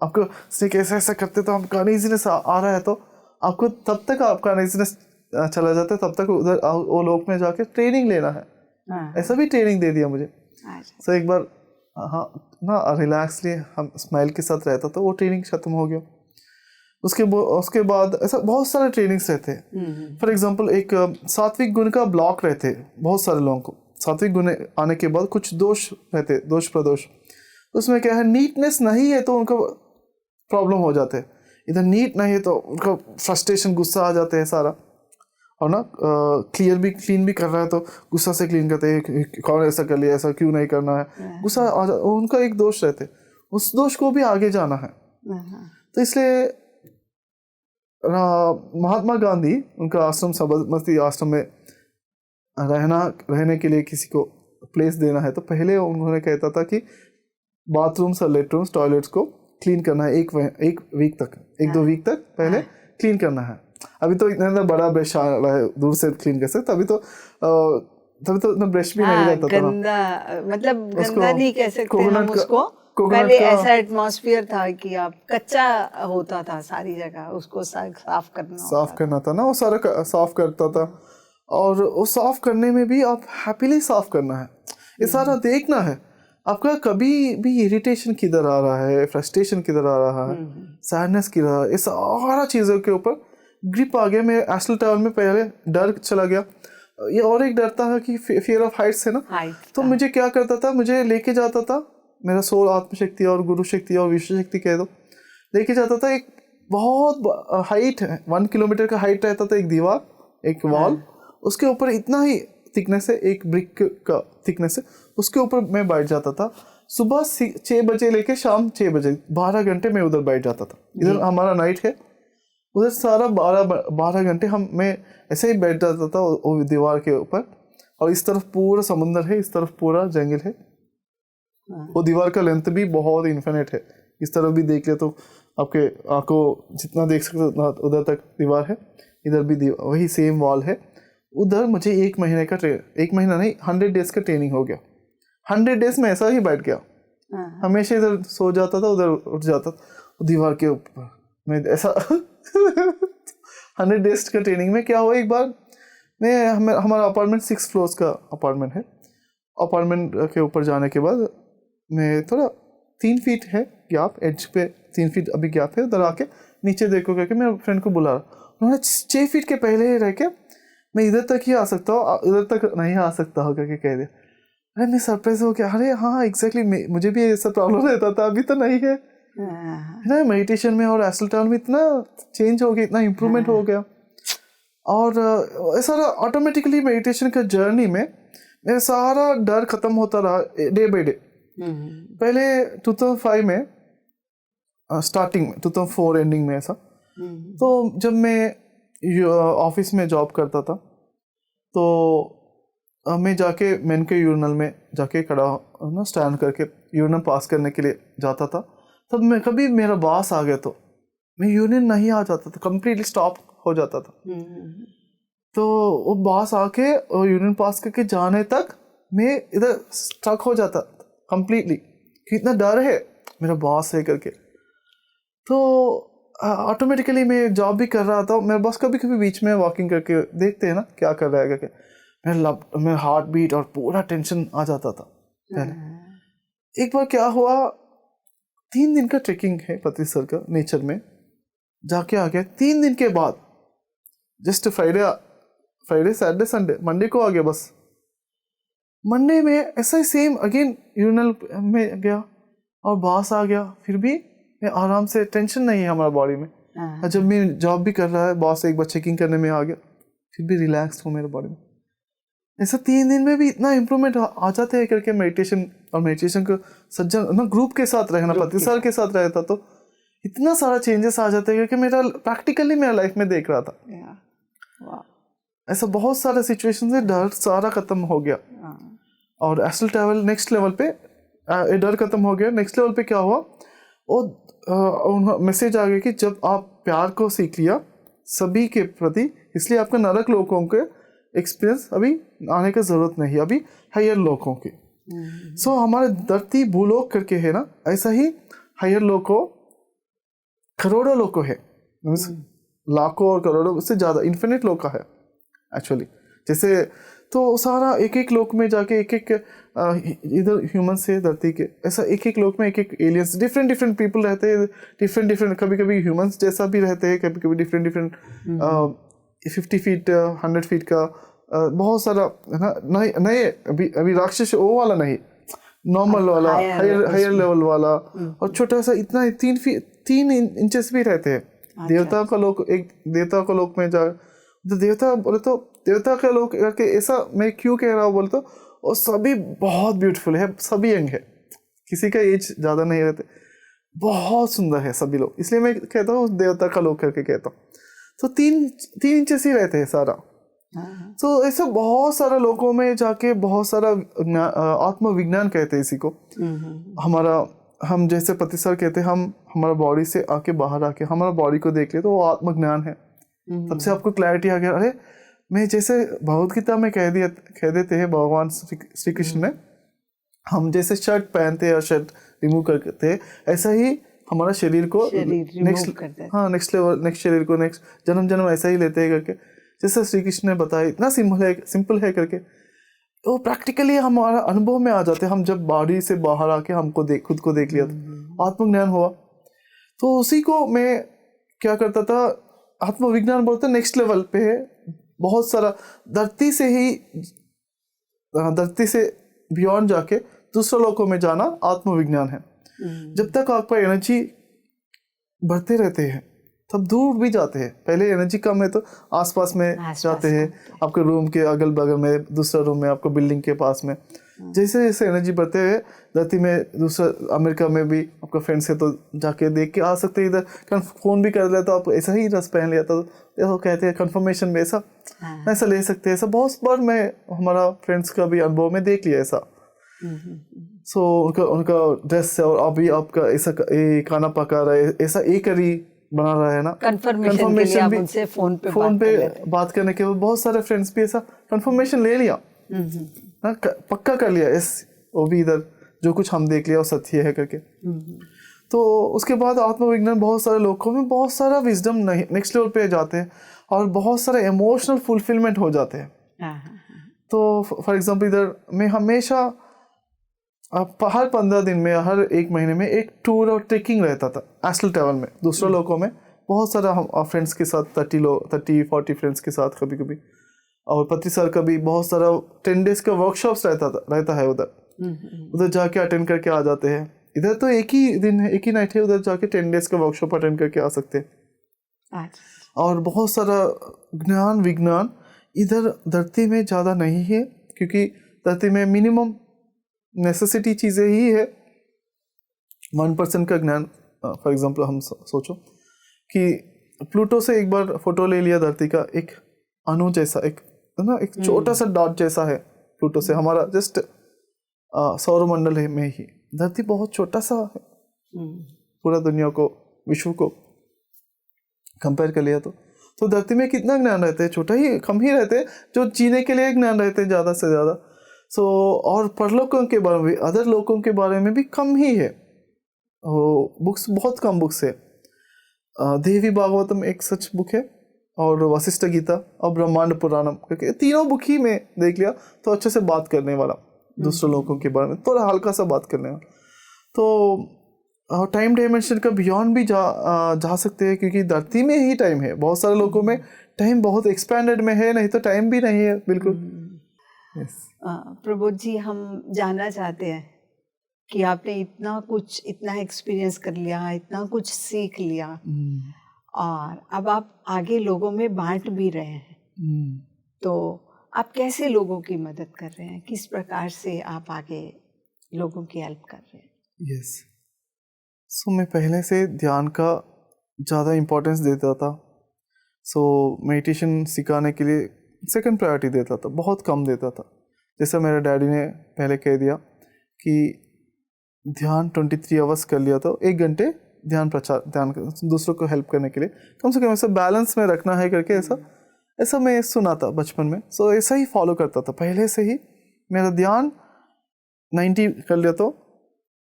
आपको स्नेक ऐसा करते तो आपका अनईजीनेस आ रहा है, तो आपको तब तक आपका अनईजीनेस चला जाता है, तब तक उधर वो लोग में जाके ट्रेनिंग लेना है। ऐसा भी ट्रेनिंग दे दिया मुझे। तो एक बार हाँ ना रिलैक्सली हम स्माइल के साथ रहता, तो वो ट्रेनिंग खत्म हो गया। उसके बाद ऐसा बहुत सारे ट्रेनिंग्स रहते हैं। फॉर एग्जांपल एक सात्विक गुण का ब्लॉक रहते हैं बहुत सारे लोगों को। सात्विक गुण आने के बाद कुछ दोष रहते, दोष प्रदोष। उसमें क्या है, नीटनेस नहीं है तो उनको प्रॉब्लम हो जाते हैं, इधर नीट नहीं है तो उनका फ्रस्ट्रेशन, गुस्सा आ जाते हैं सारा, और ना क्लीन भी कर रहा है तो गुस्सा से क्लीन करते हैं, कौन ऐसा कर लिया, ऐसा क्यों नहीं करना है, गुस्सा आ जा, उनका एक दोष रहते, उस दोष को भी आगे जाना है। तो इसलिए महात्मा गांधी, उनका आश्रम साबरमती आश्रम में रहने के लिए किसी को प्लेस देना है, तो पहले उन्होंने कहता था कि बाथरूम्स और लेटरूम्स, टॉयलेट्स को क्लीन करना है एक वीक तक, 1-2 वीक तक पहले क्लीन करना है। अभी तो इतना बड़ा ब्रश आ रहा है, दूर से क्लीन कर सकते, तभी तो इतना ब्रश भी नहीं रहता था, गंदा मतलब गंदा नहीं कह सकते हम उसको। पहले ऐसा एटमॉस्फेयर था कि आप कच्चा होता था सारी जगह, उसको साफ करना था ना, वो सारा साफ करता था। और वो साफ करने में भी आप हैप्पीली साफ करना है, ये सारा देखना है आपका, कभी भी इरिटेशन किधर आ रहा है, फ्रस्ट्रेशन किधर आ रहा है, सैडनेस किधर, ये सारा चीज़ों के ऊपर ग्रिप आ गया। मैं एस्ट्रल ट्रैवल में पहले डर चला गया, ये और एक डर था कि फियर ऑफ हाइट्स है ना, तो मुझे क्या करता था, मुझे लेके जाता था, मेरा सोल आत्मशक्ति और गुरु शक्ति और विश्व शक्ति कह दो, लेके जाता था एक बहुत हाइट है, 1 किलोमीटर का हाइट रहता था, एक दीवार, एक वॉल, उसके ऊपर इतना ही थिकनेस है, एक ब्रिक का थिकनेस है, उसके ऊपर मैं बैठ जाता था। सुबह 6 बजे लेके शाम 6 बजे 12 घंटे मैं उधर बैठ जाता था। इधर हमारा नाइट है, उधर सारा 12 घंटे मैं ऐसे ही बैठ जाता था वो दीवार के ऊपर, और इस तरफ पूरा समुंदर है, इस तरफ पूरा जंगल है, वो दीवार का लेंथ भी बहुत इन्फिनिट है। इस तरफ भी देख ले तो आपके आंखों जितना देख सकते हो उतना उधर तक दीवार है, इधर भी वही सेम वॉल है। उधर मुझे 1 महीने का 1 महीना नहीं 100 डेज का ट्रेनिंग हो गया। 100 डेज में ऐसा ही बैठ गया, हमेशा इधर सो जाता था, उधर उठ जाता था दीवार के ऊपर मैं ऐसा 100 डेज का ट्रेनिंग में क्या हुआ, एक बार हमारा अपार्टमेंट 6 फ्लोर्स का अपार्टमेंट है। अपार्टमेंट के ऊपर जाने के बाद मैं थोड़ा 3 फीट है गैप, एज पे 3 फीट अभी गैप है, उधर आके नीचे देखो करके मेरे फ्रेंड को बुला रहा। उन्होंने 6 फीट के पहले ही रह के मैं इधर तक ही आ सकता हूँ, इधर तक नहीं आ सकता हो करके कह दिया। अरे मैं सरप्राइज हो गया, अरे हाँ एग्जैक्टली मुझे भी ऐसा प्रॉब्लम रहता था, अभी तो नहीं है ना। मेडिटेशन में और एस्ट्रल ट्रैवल में इतना चेंज हो गया, इतना इम्प्रूवमेंट हो गया। और ऐसा ऑटोमेटिकली मेडिटेशन का जर्नी में मेरा सारा डर खत्म होता रहा डे बाई डे। पहले 2005 में स्टार्टिंग में, 2004 एंडिंग में ऐसा, तो जब मैं ऑफिस में जॉब करता था तो मैं जाके मेन के यूरिनल में जाके खड़ा ना स्टैंड करके यूरिनल पास करने के लिए जाता था। तब मैं कभी मेरा बॉस आ गया तो मैं यूरिन नहीं आ जाता था, कंप्लीटली स्टॉप हो जाता था। तो वो बॉस आके और यूरिन पास करके जाने तक मैं इधर स्ट्रक हो जाता कंप्लीटली कि इतना डर है मेरा बॉस है करके। तो ऑटोमेटिकली मैं जॉब भी कर रहा था, मेरा बॉस कभी कभी बीच में वॉकिंग करके देखते हैं ना क्या कर रहा है करके, मेरा हार्ट बीट और पूरा टेंशन आ जाता था पहले। एक बार क्या हुआ, 3 दिन का ट्रेकिंग है पतिसर का नेचर में, जाके आ गया 3 दिन के बाद, just Friday Saturday Sunday Monday को आ गया। बस मंडे में ऐसा ही सेम अगेन यूरिनल में गया और बॉस आ गया, फिर भी मैं आराम से, टेंशन नहीं है हमारा बॉडी में। जब मैं जॉब भी कर रहा है, बॉस एक बार चेकिंग करने में आ गया, फिर भी रिलैक्स हूँ मेरे बॉडी में। ऐसा 3 दिन में भी इतना इम्प्रूवमेंट आ जाते हैं करके मेडिटेशन को सज्जन ना ग्रुप के साथ रहना, पतिसर के साथ रहता तो इतना सारा चेंजेस आ जाते हैं क्योंकि मेरा प्रैक्टिकली मेरा लाइफ में देख रहा था। ऐसा बहुत सारे सिचुएशन से डर सारा खत्म हो गया। और एस्ट्रल ट्रैवल नेक्स्ट लेवल पे डर खत्म हो गया। नेक्स्ट लेवल पे क्या हुआ, वो मैसेज आ गया कि जब आप प्यार को सीख लिया सभी के प्रति, इसलिए आपका नरक लोकों के एक्सपीरियंस अभी आने की जरूरत नहीं, अभी हायर लोकों के। सो हमारे धरती भूलोक करके है ना, ऐसा ही हायर लोकों करोड़ों लोकों है, लाखों और करोड़ों, उससे ज़्यादा इन्फिनिट लोक है एक्चुअली। जैसे तो सारा एक एक लोक में जाके एक एक इधर ह्यूमन से धरती के, ऐसा एक एक लोक में एक एक एलियंस, डिफरेंट पीपल रहते हैं, डिफरेंट कभी कभी ह्यूमंस जैसा भी रहते हैं, कभी कभी डिफरेंट 50 फीट 100 फीट का बहुत सारा है ना। नए अभी राक्षस वो वाला नहीं, नॉर्मल वाला हायर लेवल वाला, और छोटा सा इतना 3 इंचेस भी रहते हैं। देवता का लोक, एक देवता का लोक में जा, तो देवता बोले तो देवता का लोक करके, ऐसा मैं क्यों कह रहा हूँ बोले तो वो सभी बहुत ब्यूटीफुल है, सभी यंग है, किसी का एज ज़्यादा नहीं रहते, बहुत सुंदर है सभी लोग, इसलिए मैं कहता हूँ देवता का लोक करके कहता हूँ। तो 3 इंचेस ही रहते हैं सारा। तो ऐसा बहुत सारा लोगों में जाके बहुत सारा आत्मविज्ञान कहते हैं इसी को। हम जैसे पतिसर कहते हैं, हम हमारा बॉडी से आके बाहर आके हमारा बॉडी को देख ले तो वो आत्मज्ञान है। तब से आपको क्लैरिटी आ गया, अरे मैं जैसे भगवद गीता में कह देते हैं भगवान श्री कृष्ण ने, हम जैसे शर्ट पहनते हैं और शर्ट रिमूव करते हैं, ऐसा ही हमारा शरीर को नेक्स्ट लेवल, नेक्स्ट शरीर को नेक्स्ट जन्म ऐसा ही लेते हैं करके, जैसे श्री कृष्ण ने बताया, इतना सिंपल है करके, तो प्रैक्टिकली हमारा अनुभव में आ जाते हैं। हम जब बॉडी से बाहर आके हमको खुद को देख लिया तो आत्मज्ञान हुआ। तो उसी को मैं क्या करता था, आत्मविज्ञान बोलते नेक्स्ट लेवल पे है, बहुत सारा धरती से बियॉन्ड जाके दूसरे लोकों में जाना आत्मविज्ञान है। जब तक आपका एनर्जी बढ़ते रहते हैं तब दूर भी जाते हैं। पहले एनर्जी कम है तो आसपास में जाते हैं, आपके रूम के अगल बगल में, दूसरा रूम में, आपको बिल्डिंग के पास में। जैसे जैसे एनर्जी बढ़ते हैं धरती में, दूसरा अमेरिका में भी आपका फ्रेंड्स है तो जाके देख के आ सकते हैं। इधर फ़ोन भी कर लिया तो आप ऐसा ही ड्रेस पहन लिया तो कहते हैं कन्फर्मेशन में ऐसा ले सकते हैं। ऐसा बहुत बार मैं हमारा फ्रेंड्स का भी अनुभव में देख लिया ऐसा। सो उनका उनका ड्रेस है और अभी आपका ऐसा ये खाना पका रहा है, ऐसा एक करी बना रहा है ना, कंफर्मेशन के लिए आप उनसे फोन पे बात करने के बाद बहुत सारे फ्रेंड्स भी ऐसा कंफर्मेशन ले लिया ना, पक्का कर लिया इस वो भी इधर जो कुछ हम देख लिया वो सत्य है करके। तो उसके बाद आत्मविज्ञान बहुत सारे लोगों में बहुत सारा विजडम नेक्स्ट लेवल पे जाते हैं और बहुत सारे इमोशनल फुलफिलमेंट हो जाते हैं। तो फॉर एग्जांपल इधर मैं हमेशा हर 15 दिन में हर एक महीने में एक टूर और ट्रेकिंग रहता था एस्ट्रल ट्रैवल में दूसरे लोगों में, बहुत सारा हम फ्रेंड्स के साथ 30-40 फ्रेंड्स के साथ कभी कभी, और 25 साल का भी बहुत सारा 10 डेज का वर्कशॉप्स रहता है उधर जाके अटेंड करके आ जाते हैं। इधर तो एक ही दिन है, एक ही नाइट है, उधर जाके 10 डेज का वर्कशॉप अटेंड करके आ सकते हैं। और बहुत सारा ज्ञान विज्ञान इधर धरती में ज़्यादा नहीं है, क्योंकि धरती में मिनिमम नेसेसिटी चीज़ें ही है। 1% का ज्ञान, फॉर एग्जांपल हम सोचो कि प्लूटो से एक बार फोटो ले लिया धरती का, एक अणु जैसा, एक ना एक छोटा सा डॉट जैसा है प्लूटो से, हमारा जस्ट सौरमंडल में ही धरती बहुत छोटा सा है, पूरा दुनिया को विश्व को कंपेयर कर लिया तो धरती में कितना ज्ञान रहते हैं, छोटा ही कम ही रहते हैं, जो जीने के लिए ज्ञान रहते हैं ज़्यादा से ज़्यादा। सो और परलोकों के बारे में, अदर लोगों के बारे में भी कम ही है, बुक्स बहुत कम बुक्स है। देवी भागवतम एक सच बुक है, और वशिष्ठ गीता और ब्रह्मांड पुराणम, क्योंकि तीनों बुक ही में देख लिया तो अच्छे से बात करने वाला, दूसरे लोगों के बारे में थोड़ा हल्का सा बात करने वाला। तो टाइम डायमेंशन का बियॉन्ड भी जा सकते हैं, क्योंकि धरती में ही टाइम है, बहुत सारे लोगों में टाइम बहुत एक्सपेंडेड में है, नहीं तो टाइम भी नहीं है बिल्कुल। प्रबोध जी, हम जानना चाहते हैं कि आपने इतना एक्सपीरियंस कर लिया, इतना कुछ सीख लिया, और अब आप आगे लोगों में बांट भी रहे हैं, तो आप कैसे लोगों की मदद कर रहे हैं, किस प्रकार से आप आगे लोगों की हेल्प कर रहे हैं? यस, सो मैं पहले से ध्यान का ज़्यादा इम्पोर्टेंस देता था। सो मेडिटेशन सिखाने के लिए सेकंड प्रायोरिटी देता था, बहुत कम देता था। जैसे मेरे डैडी ने पहले कह दिया कि ध्यान 23 आवर्स कर लिया, तो 1 घंटे ध्यान दूसरों को हेल्प करने के लिए कम से कम ऐसा बैलेंस में रखना है करके, ऐसा मैं सुना था बचपन में। सो ऐसा ही फॉलो करता था पहले से ही। मेरा ध्यान 90 कर लिया तो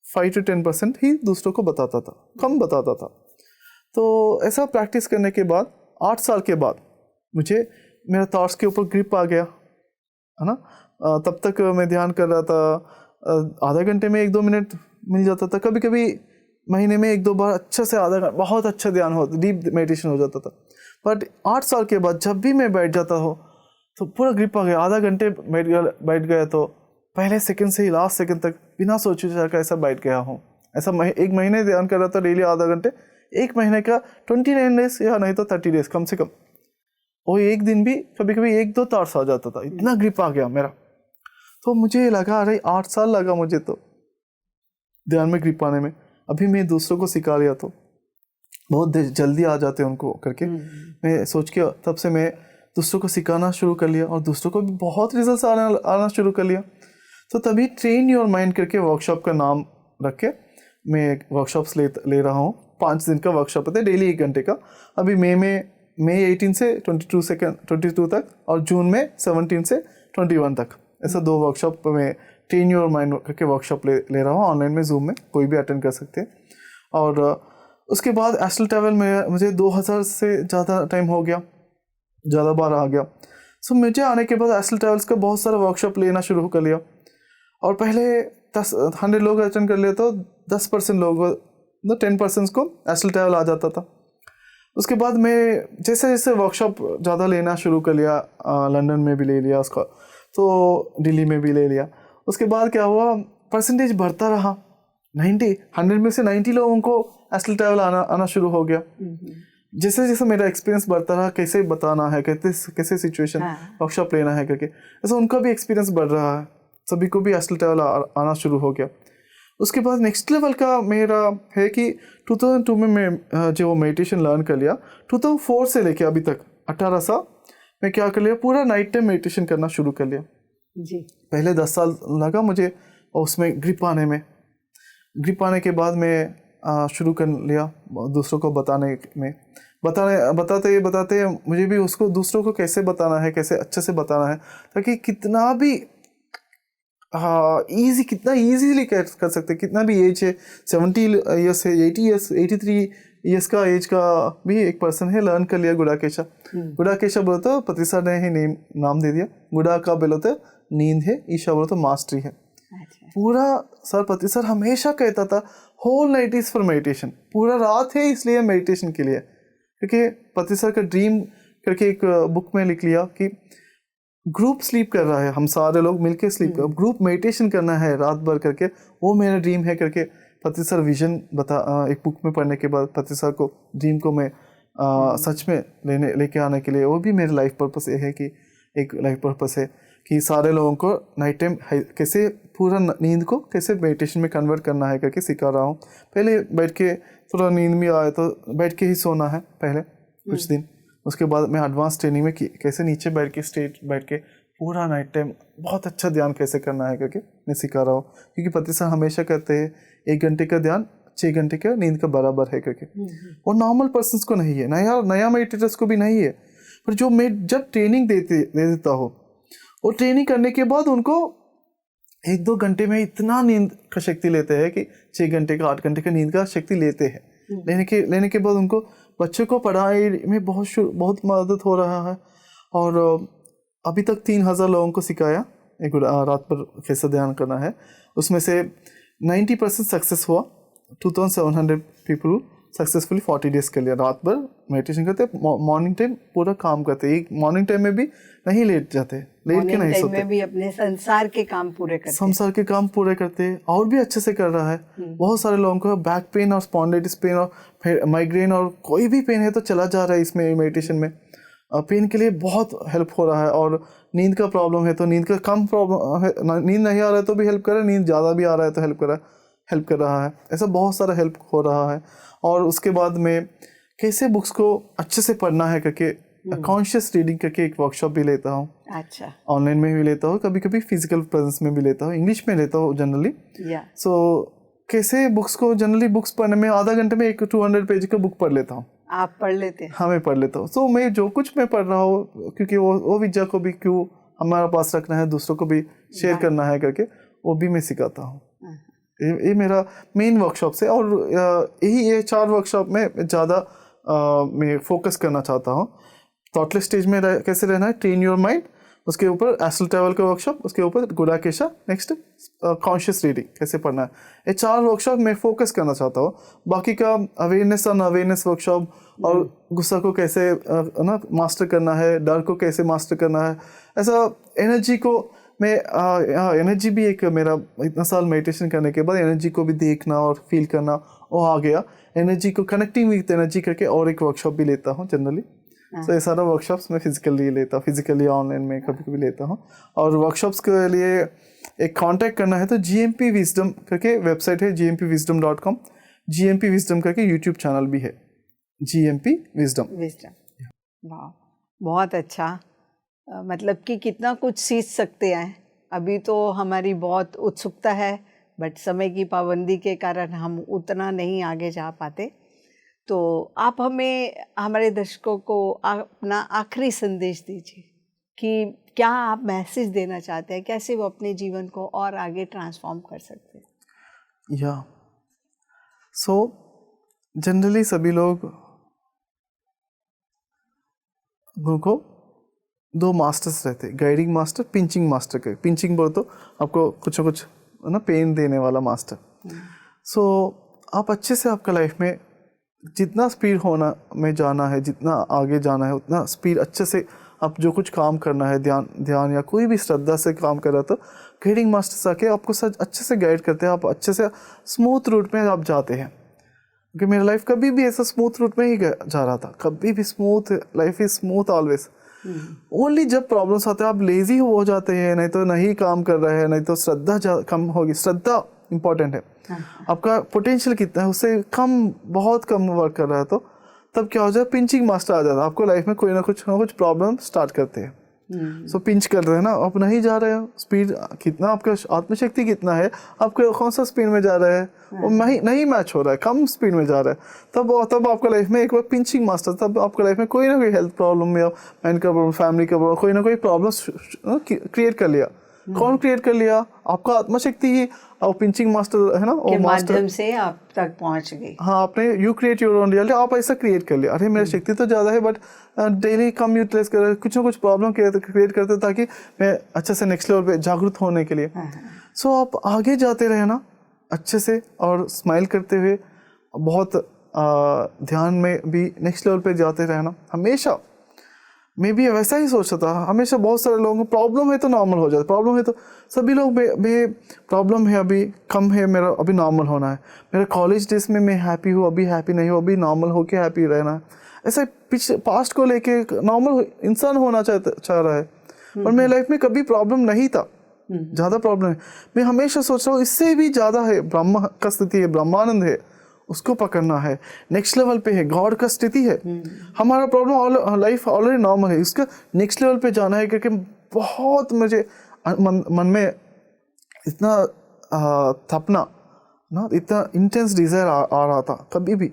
5 to 10% ही दूसरों को बताता था, कम बताता था। तो ऐसा प्रैक्टिस करने के बाद 8 साल के बाद मुझे मेरा थॉट्स के ऊपर ग्रिप आ गया, है ना। तब तक मैं ध्यान कर रहा था, आधा घंटे में 1-2 मिनट मिल जाता था, कभी कभी महीने में 1-2 बार अच्छे से आधा घंटा बहुत अच्छा ध्यान हो, डीप मेडिटेशन हो जाता था। बट 8 साल के बाद जब भी मैं बैठ जाता हो तो पूरा ग्रिप आ गया, आधा घंटे बैठ गया तो पहले सेकंड से ही लास्ट सेकंड तक बिना सोचे का ऐसा बैठ गया हूँ। ऐसा 1 महीने ध्यान कर रहा था डेली आधा घंटे, 1 महीने का 29 डेज या नहीं तो 30 डेज कम से कम, और एक दिन भी कभी कभी 1-2 तार्स आ जाता था, इतना ग्रिप आ गया मेरा। तो मुझे लगा अरे 8 साल लगा मुझे तो ध्यान में ग्रिप आने में। अभी मैं दूसरों को सिखा लिया तो बहुत जल्दी आ जाते हैं उनको करके। मैं सोच के तब से मैं दूसरों को सिखाना शुरू कर लिया, और दूसरों को भी बहुत रिजल्ट्स आना शुरू कर लिया। तो तभी ट्रेन योर माइंड करके वर्कशॉप का नाम रख के मैं वर्कशॉप्स ले रहा हूँ। 5 दिन का वर्कशॉप होता है, डेली 1 घंटे का। अभी मई 18 से 22 तक, और जून में 17 से 21 तक, ऐसा 2 वर्कशॉप में ट्रेन योर माइंड करके वर्कशॉप ले रहा हूँ ऑनलाइन में, जूम में, कोई भी अटेंड कर सकते हैं। और उसके बाद एस्ट्रल ट्रैवल में मुझे 2000 से ज़्यादा टाइम हो गया, ज़्यादा बार आ गया। सो मुझे आने के बाद एस्ट्रल ट्रैवल्स का बहुत सारा वर्कशॉप लेना शुरू कर लिया। और पहले 100 लोग अटेंड कर लिए तो 10% लोगों 10% को एस्ट्रल ट्रैवल आ जाता था। उसके बाद मैं जैसे जैसे वर्कशॉप ज़्यादा लेना शुरू कर लिया, लंदन में भी ले लिया उसका, तो दिल्ली में भी ले लिया। उसके बाद क्या हुआ, परसेंटेज बढ़ता रहा, 100 में से 90 लोगों को एस्ट्रल ट्रैवल आना शुरू हो गया। जैसे जैसे मेरा एक्सपीरियंस बढ़ता रहा, कैसे बताना है, कैसे सिचुएशन वर्कशॉप लेना है करके, ऐसा उनका भी एक्सपीरियंस बढ़ रहा है, सभी को भी एस्ट्रल ट्रैवल आना शुरू हो गया। उसके बाद नेक्स्ट लेवल का मेरा है कि 2002 में मैं जो मेडिटेशन लर्न कर लिया, 2004 से लेके अभी तक 18 साल मैं क्या कर लिया, पूरा नाइट टाइम मेडिटेशन करना शुरू कर लिया जी। पहले 10 साल लगा मुझे और उसमें ग्रिप आने के बाद मैं शुरू कर लिया दूसरों को बताने में। बताते मुझे भी उसको दूसरों को कैसे बताना है, कैसे अच्छे से बताना है, ताकि कितना भी कितना ईजीली कर सकते, कितना भी एज है, 70 ईयर्स है, 80 ईयर्स, 83 ईयर्स का एज का भी एक पर्सन है, लर्न कर लिया गुडाकेशा। गुडाकेशा बोलो तो पति सर ने ही नाम दे दिया। गुडा का बोलो तो नींद है, ईशा बोलो तो मास्टरी है। पूरा सर पति सर हमेशा कहता था whole night is for meditation, पूरा रात है इसलिए मेडिटेशन के लिए। क्योंकि पति सर का ड्रीम करके एक बुक में लिख लिया कि ग्रुप स्लीप कर रहा है, हम सारे लोग मिलके स्लीप कर, ग्रुप मेडिटेशन करना है रात भर करके, वो मेरा ड्रीम है करके पति सर विजन एक बुक में पढ़ने के बाद पति सर को ड्रीम को मैं सच में लेके आने के लिए, वो भी मेरे लाइफ पर्पस ये है कि एक लाइफ पर्पस है कि सारे लोगों को नाइट टाइम कैसे पूरा नींद को कैसे मेडिटेशन में कन्वर्ट करना है करके सिखा रहा हूँ। पहले बैठ के थोड़ा नींद भी आए तो बैठ के ही सोना है पहले कुछ दिन, उसके बाद मैं एडवांस ट्रेनिंग में कैसे नीचे बैठ के स्ट्रेट बैठ के पूरा नाइट टाइम बहुत अच्छा ध्यान कैसे करना है करके मैं सिखा रहा हूँ। क्योंकि पति साहब हमेशा कहते हैं 1 घंटे का ध्यान 6 घंटे का नींद का बराबर है करके, और नॉर्मल पर्सन्स को नहीं है, नया मेडिटेटर्स को भी नहीं है। पर जो मैं जब ट्रेनिंग दे देता हूँ, और ट्रेनिंग करने के बाद उनको 1-2 घंटे में इतना नींद का शक्ति लेते हैं कि 6 घंटे का 8 घंटे का नींद का शक्ति लेते हैं। लेने के बाद उनको बच्चों को पढ़ाई में बहुत मदद हो रहा है। और अभी तक 3000 लोगों को सिखाया एक रात पर कैसे ध्यान करना है, उसमें से 90% सक्सेस हुआ। 2700 पीपल सक्सेसफुली 40 डेज कर लिया, रात भर मेडिटेशन करते, मॉर्निंग टाइम पूरा काम करते, एक मॉर्निंग टाइम में भी नहीं लेट जाते, लेट के नहीं सोते, में भी अपने संसार के काम पूरे करते, और भी अच्छे से कर रहा है। बहुत सारे लोगों को बैक पेन और स्पॉन्डिलाइटिस पेन और माइग्रेन और कोई भी पेन है तो चला जा रहा है इसमें मेडिटेशन में। पेन के लिए बहुत हेल्प हो रहा है। और नींद का प्रॉब्लम है तो नींद का कम प्रॉब्लम है, नींद नहीं आ रहा है तो भी हेल्प कर रहा है, नींद ज़्यादा भी आ रहा है तो हेल्प कर रहा है। ऐसा बहुत सारा हेल्प हो रहा है। और उसके बाद में कैसे बुक्स को अच्छे से पढ़ना है करके कॉन्शियस रीडिंग करके एक वर्कशॉप भी लेता हूँ। अच्छा, ऑनलाइन में भी लेता हूँ, कभी कभी फिजिकल प्रेजेंस में भी लेता हूँ, इंग्लिश में लेता हूँ जनरली। सो कैसे बुक्स को जनरली बुक्स पढ़ने में आधा घंटे में एक 200 पेज का बुक पढ़ लेता हूँ। आप पढ़ लेते हैं? हाँ, मैं पढ़ लेता हूँ। सो मैं जो कुछ मैं पढ़ रहा हूँ, क्योंकि वो विद्या को भी क्यों हमारे पास रखना है, दूसरों को भी शेयर करना है करके, वो भी मैं सिखाता हूँ। ये मेरा मेन वर्कशॉप से। और ये 4 वर्कशॉप में ज़्यादा मैं फोकस करना चाहता हूँ। थॉटलेस स्टेज में कैसे रहना है, ट्रेन योर माइंड, उसके ऊपर एस्ट्रल ट्रैवल का वर्कशॉप, उसके ऊपर गुडाकेशा, नेक्स्ट कॉन्शियस रीडिंग कैसे पढ़ना है। ये 4 वर्कशॉप मैं फोकस करना चाहता हूँ। बाकी का अवेयरनेस और अवेयरनेस वर्कशॉप, और गुस्सा को कैसे मास्टर करना है, डर को कैसे मास्टर करना है, ऐसा एनर्जी को मैं एनर्जी भी एक मेरा इतना साल मेडिटेशन करने के बाद एनर्जी को भी देखना और फील करना वो आ गया। एनर्जी को कनेक्टिंग विद एनर्जी करके और एक वर्कशॉप भी लेता हूँ जनरली। तो ये सारा वर्कशॉप्स मैं फिजिकली लेता हूँ, फिजिकली ऑनलाइन में कभी कभी लेता हूँ। और वर्कशॉप्स के लिए एक कांटेक्ट करना है तो GMP Wisdom करके वेबसाइट है, gmpwisdom.com, GMP Wisdom करके यूट्यूब चैनल भी है, GMP Wisdom। वाह, बहुत अच्छा। मतलब कि कितना कुछ सीख सकते हैं। अभी तो हमारी बहुत उत्सुकता है, बट समय की पाबंदी के कारण हम उतना नहीं आगे जा पाते। तो आप हमें, हमारे दर्शकों को अपना आखिरी संदेश दीजिए कि क्या आप मैसेज देना चाहते हैं, कैसे वो अपने जीवन को और आगे ट्रांसफॉर्म कर सकते हैं। सो जनरली सभी लोग को 2 मास्टर्स रहते, गाइडिंग मास्टर, पिंचिंग मास्टर के। पिंचिंग बोलो तो आपको कुछ ना कुछ पेन देने वाला मास्टर। सो आप अच्छे से आपका लाइफ में जितना स्पीड होना में जाना है, जितना आगे जाना है, उतना स्पीड अच्छे से आप जो कुछ काम करना है, ध्यान या कोई भी श्रद्धा से काम कर रहा तो गाइडिंग मास्टर्स आके आपको सच अच्छे से गाइड करते हैं, आप अच्छे से स्मूथ रूट में आप जाते हैं। क्योंकि मेरा लाइफ कभी भी ऐसा स्मूथ रूट में ही जा रहा था, कभी भी smooth, life is smooth always. Only जब प्रॉब्लम्स आते हैं आप लेजी हो जाते हैं, नहीं तो नहीं काम कर रहे हैं, नहीं तो श्रद्धा कम होगी। श्रद्धा इंपॉर्टेंट है। आपका पोटेंशियल कितना है उससे बहुत कम वर्क कर रहा है तो तब क्या हो जाए, पिंचिंग मास्टर आ जाता है आपको लाइफ में। कोई ना कुछ प्रॉब्लम स्टार्ट करते हैं। सो पिंच कर रहे हैं ना, आप नहीं जा रहे हो, स्पीड कितना, आपका आत्मशक्ति कितना है, आपके कौन सा स्पीड में जा रहा है, वो नहीं मैच हो रहा है, कम स्पीड में जा रहा है, तब आपका लाइफ में एक बार पिंचिंग मास्टर, तब आपका लाइफ में कोई ना कोई हेल्थ प्रॉब्लम या माइंड का प्रॉब्लम, फैमिली का प्रॉब्लम, कोई ना कोई प्रॉब्लम क्रिएट कर लिया। कौन क्रिएट कर लिया? आपका आत्मशक्ति ही, और पिंचिंग मास्टर है ना, वो माध्यम से आप तक पहुंच गई। हाँ, आपने you create your own reality, आप ऐसा क्रिएट कर लिया, अरे मेरी शक्ति तो ज़्यादा है बट डेली कम यूटिलाइज कर रहे, कुछ ना कुछ प्रॉब्लम क्रिएट करते ताकि मैं अच्छे से नेक्स्ट लेवल पे जागरूक होने के लिए। सो आप आगे जाते रहे ना अच्छे से, और स्माइल करते हुए, बहुत ध्यान में भी नेक्स्ट लेवल पे जाते रहना हमेशा। मैं भी वैसा ही सोचता था हमेशा। बहुत सारे लोगों को प्रॉब्लम है तो नॉर्मल हो जाता, प्रॉब्लम है तो सभी लोग प्रॉब्लम है, अभी कम है, मेरा अभी नॉर्मल होना है, मेरा कॉलेज डेज में मैं हैप्पी हूँ, अभी हैप्पी नहीं हूँ, अभी नॉर्मल होके हैप्पी रहना है, ऐसा पीछे पास्ट को लेके नॉर्मल इंसान होना चाह रहा है। पर मेरी लाइफ में कभी प्रॉब्लम नहीं था, ज़्यादा प्रॉब्लम है, मैं हमेशा सोच रहा हूँ इससे भी ज़्यादा है, ब्रह्म का स्थिति है, ब्रह्मानंद है, उसको पकड़ना है, नेक्स्ट लेवल पे है, गॉड का स्थिति है। हमारा प्रॉब्लम लाइफ ऑलरेडी नॉर्मल है, इसका नेक्स्ट लेवल पे जाना है, क्योंकि बहुत मुझे मन में इतना थपना ना, इतना इंटेंस डिज़ायर आ रहा था, कभी भी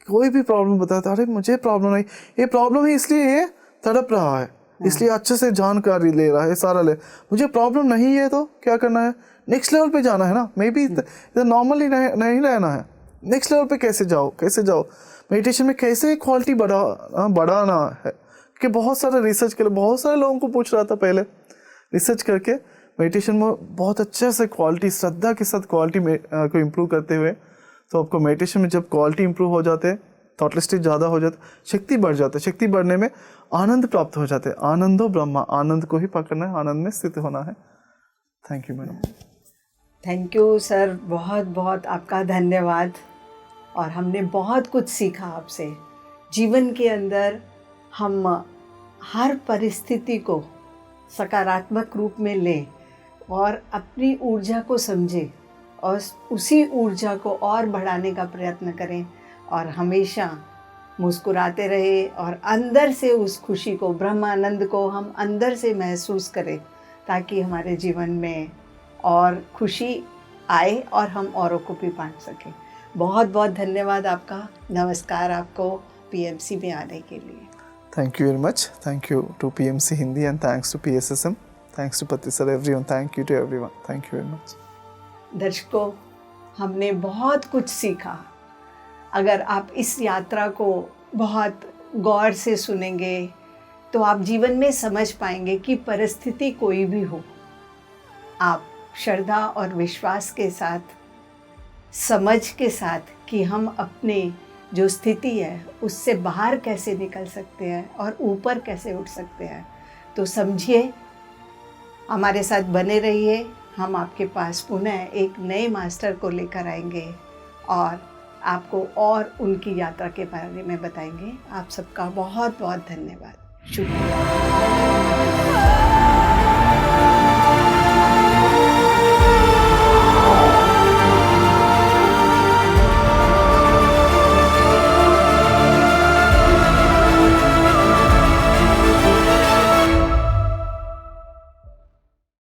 कोई भी प्रॉब्लम बताया था, अरे मुझे प्रॉब्लम नहीं, ये प्रॉब्लम है इसलिए ये तड़प रहा है, इसलिए अच्छे से जानकारी ले रहा है, सारा ले, मुझे प्रॉब्लम नहीं है तो क्या करना है, नेक्स्ट लेवल पे जाना है ना। मे बी इधर नॉर्मली नहीं रहना है, नेक्स्ट लेवल पे कैसे जाओ, मेडिटेशन में कैसे क्वालिटी बढ़ाना है, कि बहुत सारा रिसर्च कर, बहुत सारे लोगों को पूछ रहा था पहले, रिसर्च करके मेडिटेशन में बहुत अच्छे से क्वालिटी, श्रद्धा के साथ क्वालिटी में को इम्प्रूव करते हुए, तो आपको मेडिटेशन में जब क्वालिटी इम्प्रूव हो जाते, थॉटलिस्टिक ज़्यादा हो जाता, शक्ति बढ़ जाता है, शक्ति बढ़ने में आनंद प्राप्त हो जाते, आनंदो ब्रह्मा, आनंद को ही पकड़ना है, आनंद में स्थित होना है। Thank you madam. Thank you sir, बहुत बहुत आपका धन्यवाद। और हमने बहुत कुछ सीखा आपसे। जीवन के अंदर हम हर परिस्थिति को सकारात्मक रूप में लें और अपनी ऊर्जा को समझें और उसी ऊर्जा को और बढ़ाने का प्रयत्न करें, और हमेशा मुस्कुराते रहे और अंदर से उस खुशी को, ब्रह्मानंद को हम अंदर से महसूस करें, ताकि हमारे जीवन में और खुशी आए और हम औरों को भी बांट सकें। बहुत बहुत धन्यवाद आपका। नमस्कार आपको पीएमसी में आने के लिए। Thank you very much. Thank you to PMC Hindi and thanks to PSSM, thanks to Pati sir, everyone, thank you to everyone, thank you very much. दर्शकों, हमने बहुत कुछ सीखा। अगर आप इस यात्रा को बहुत गौर से सुनेंगे तो आप जीवन में समझ पाएंगे कि परिस्थिति कोई भी हो, आप श्रद्धा और विश्वास के साथ, समझ के साथ कि हम अपने जो स्थिति है उससे बाहर कैसे निकल सकते हैं और ऊपर कैसे उठ सकते हैं, तो समझिए, हमारे साथ बने रहिए। हम आपके पास पुनः एक नए मास्टर को लेकर आएंगे और आपको और उनकी यात्रा के बारे में बताएंगे। आप सबका बहुत बहुत धन्यवाद। शुक्रिया।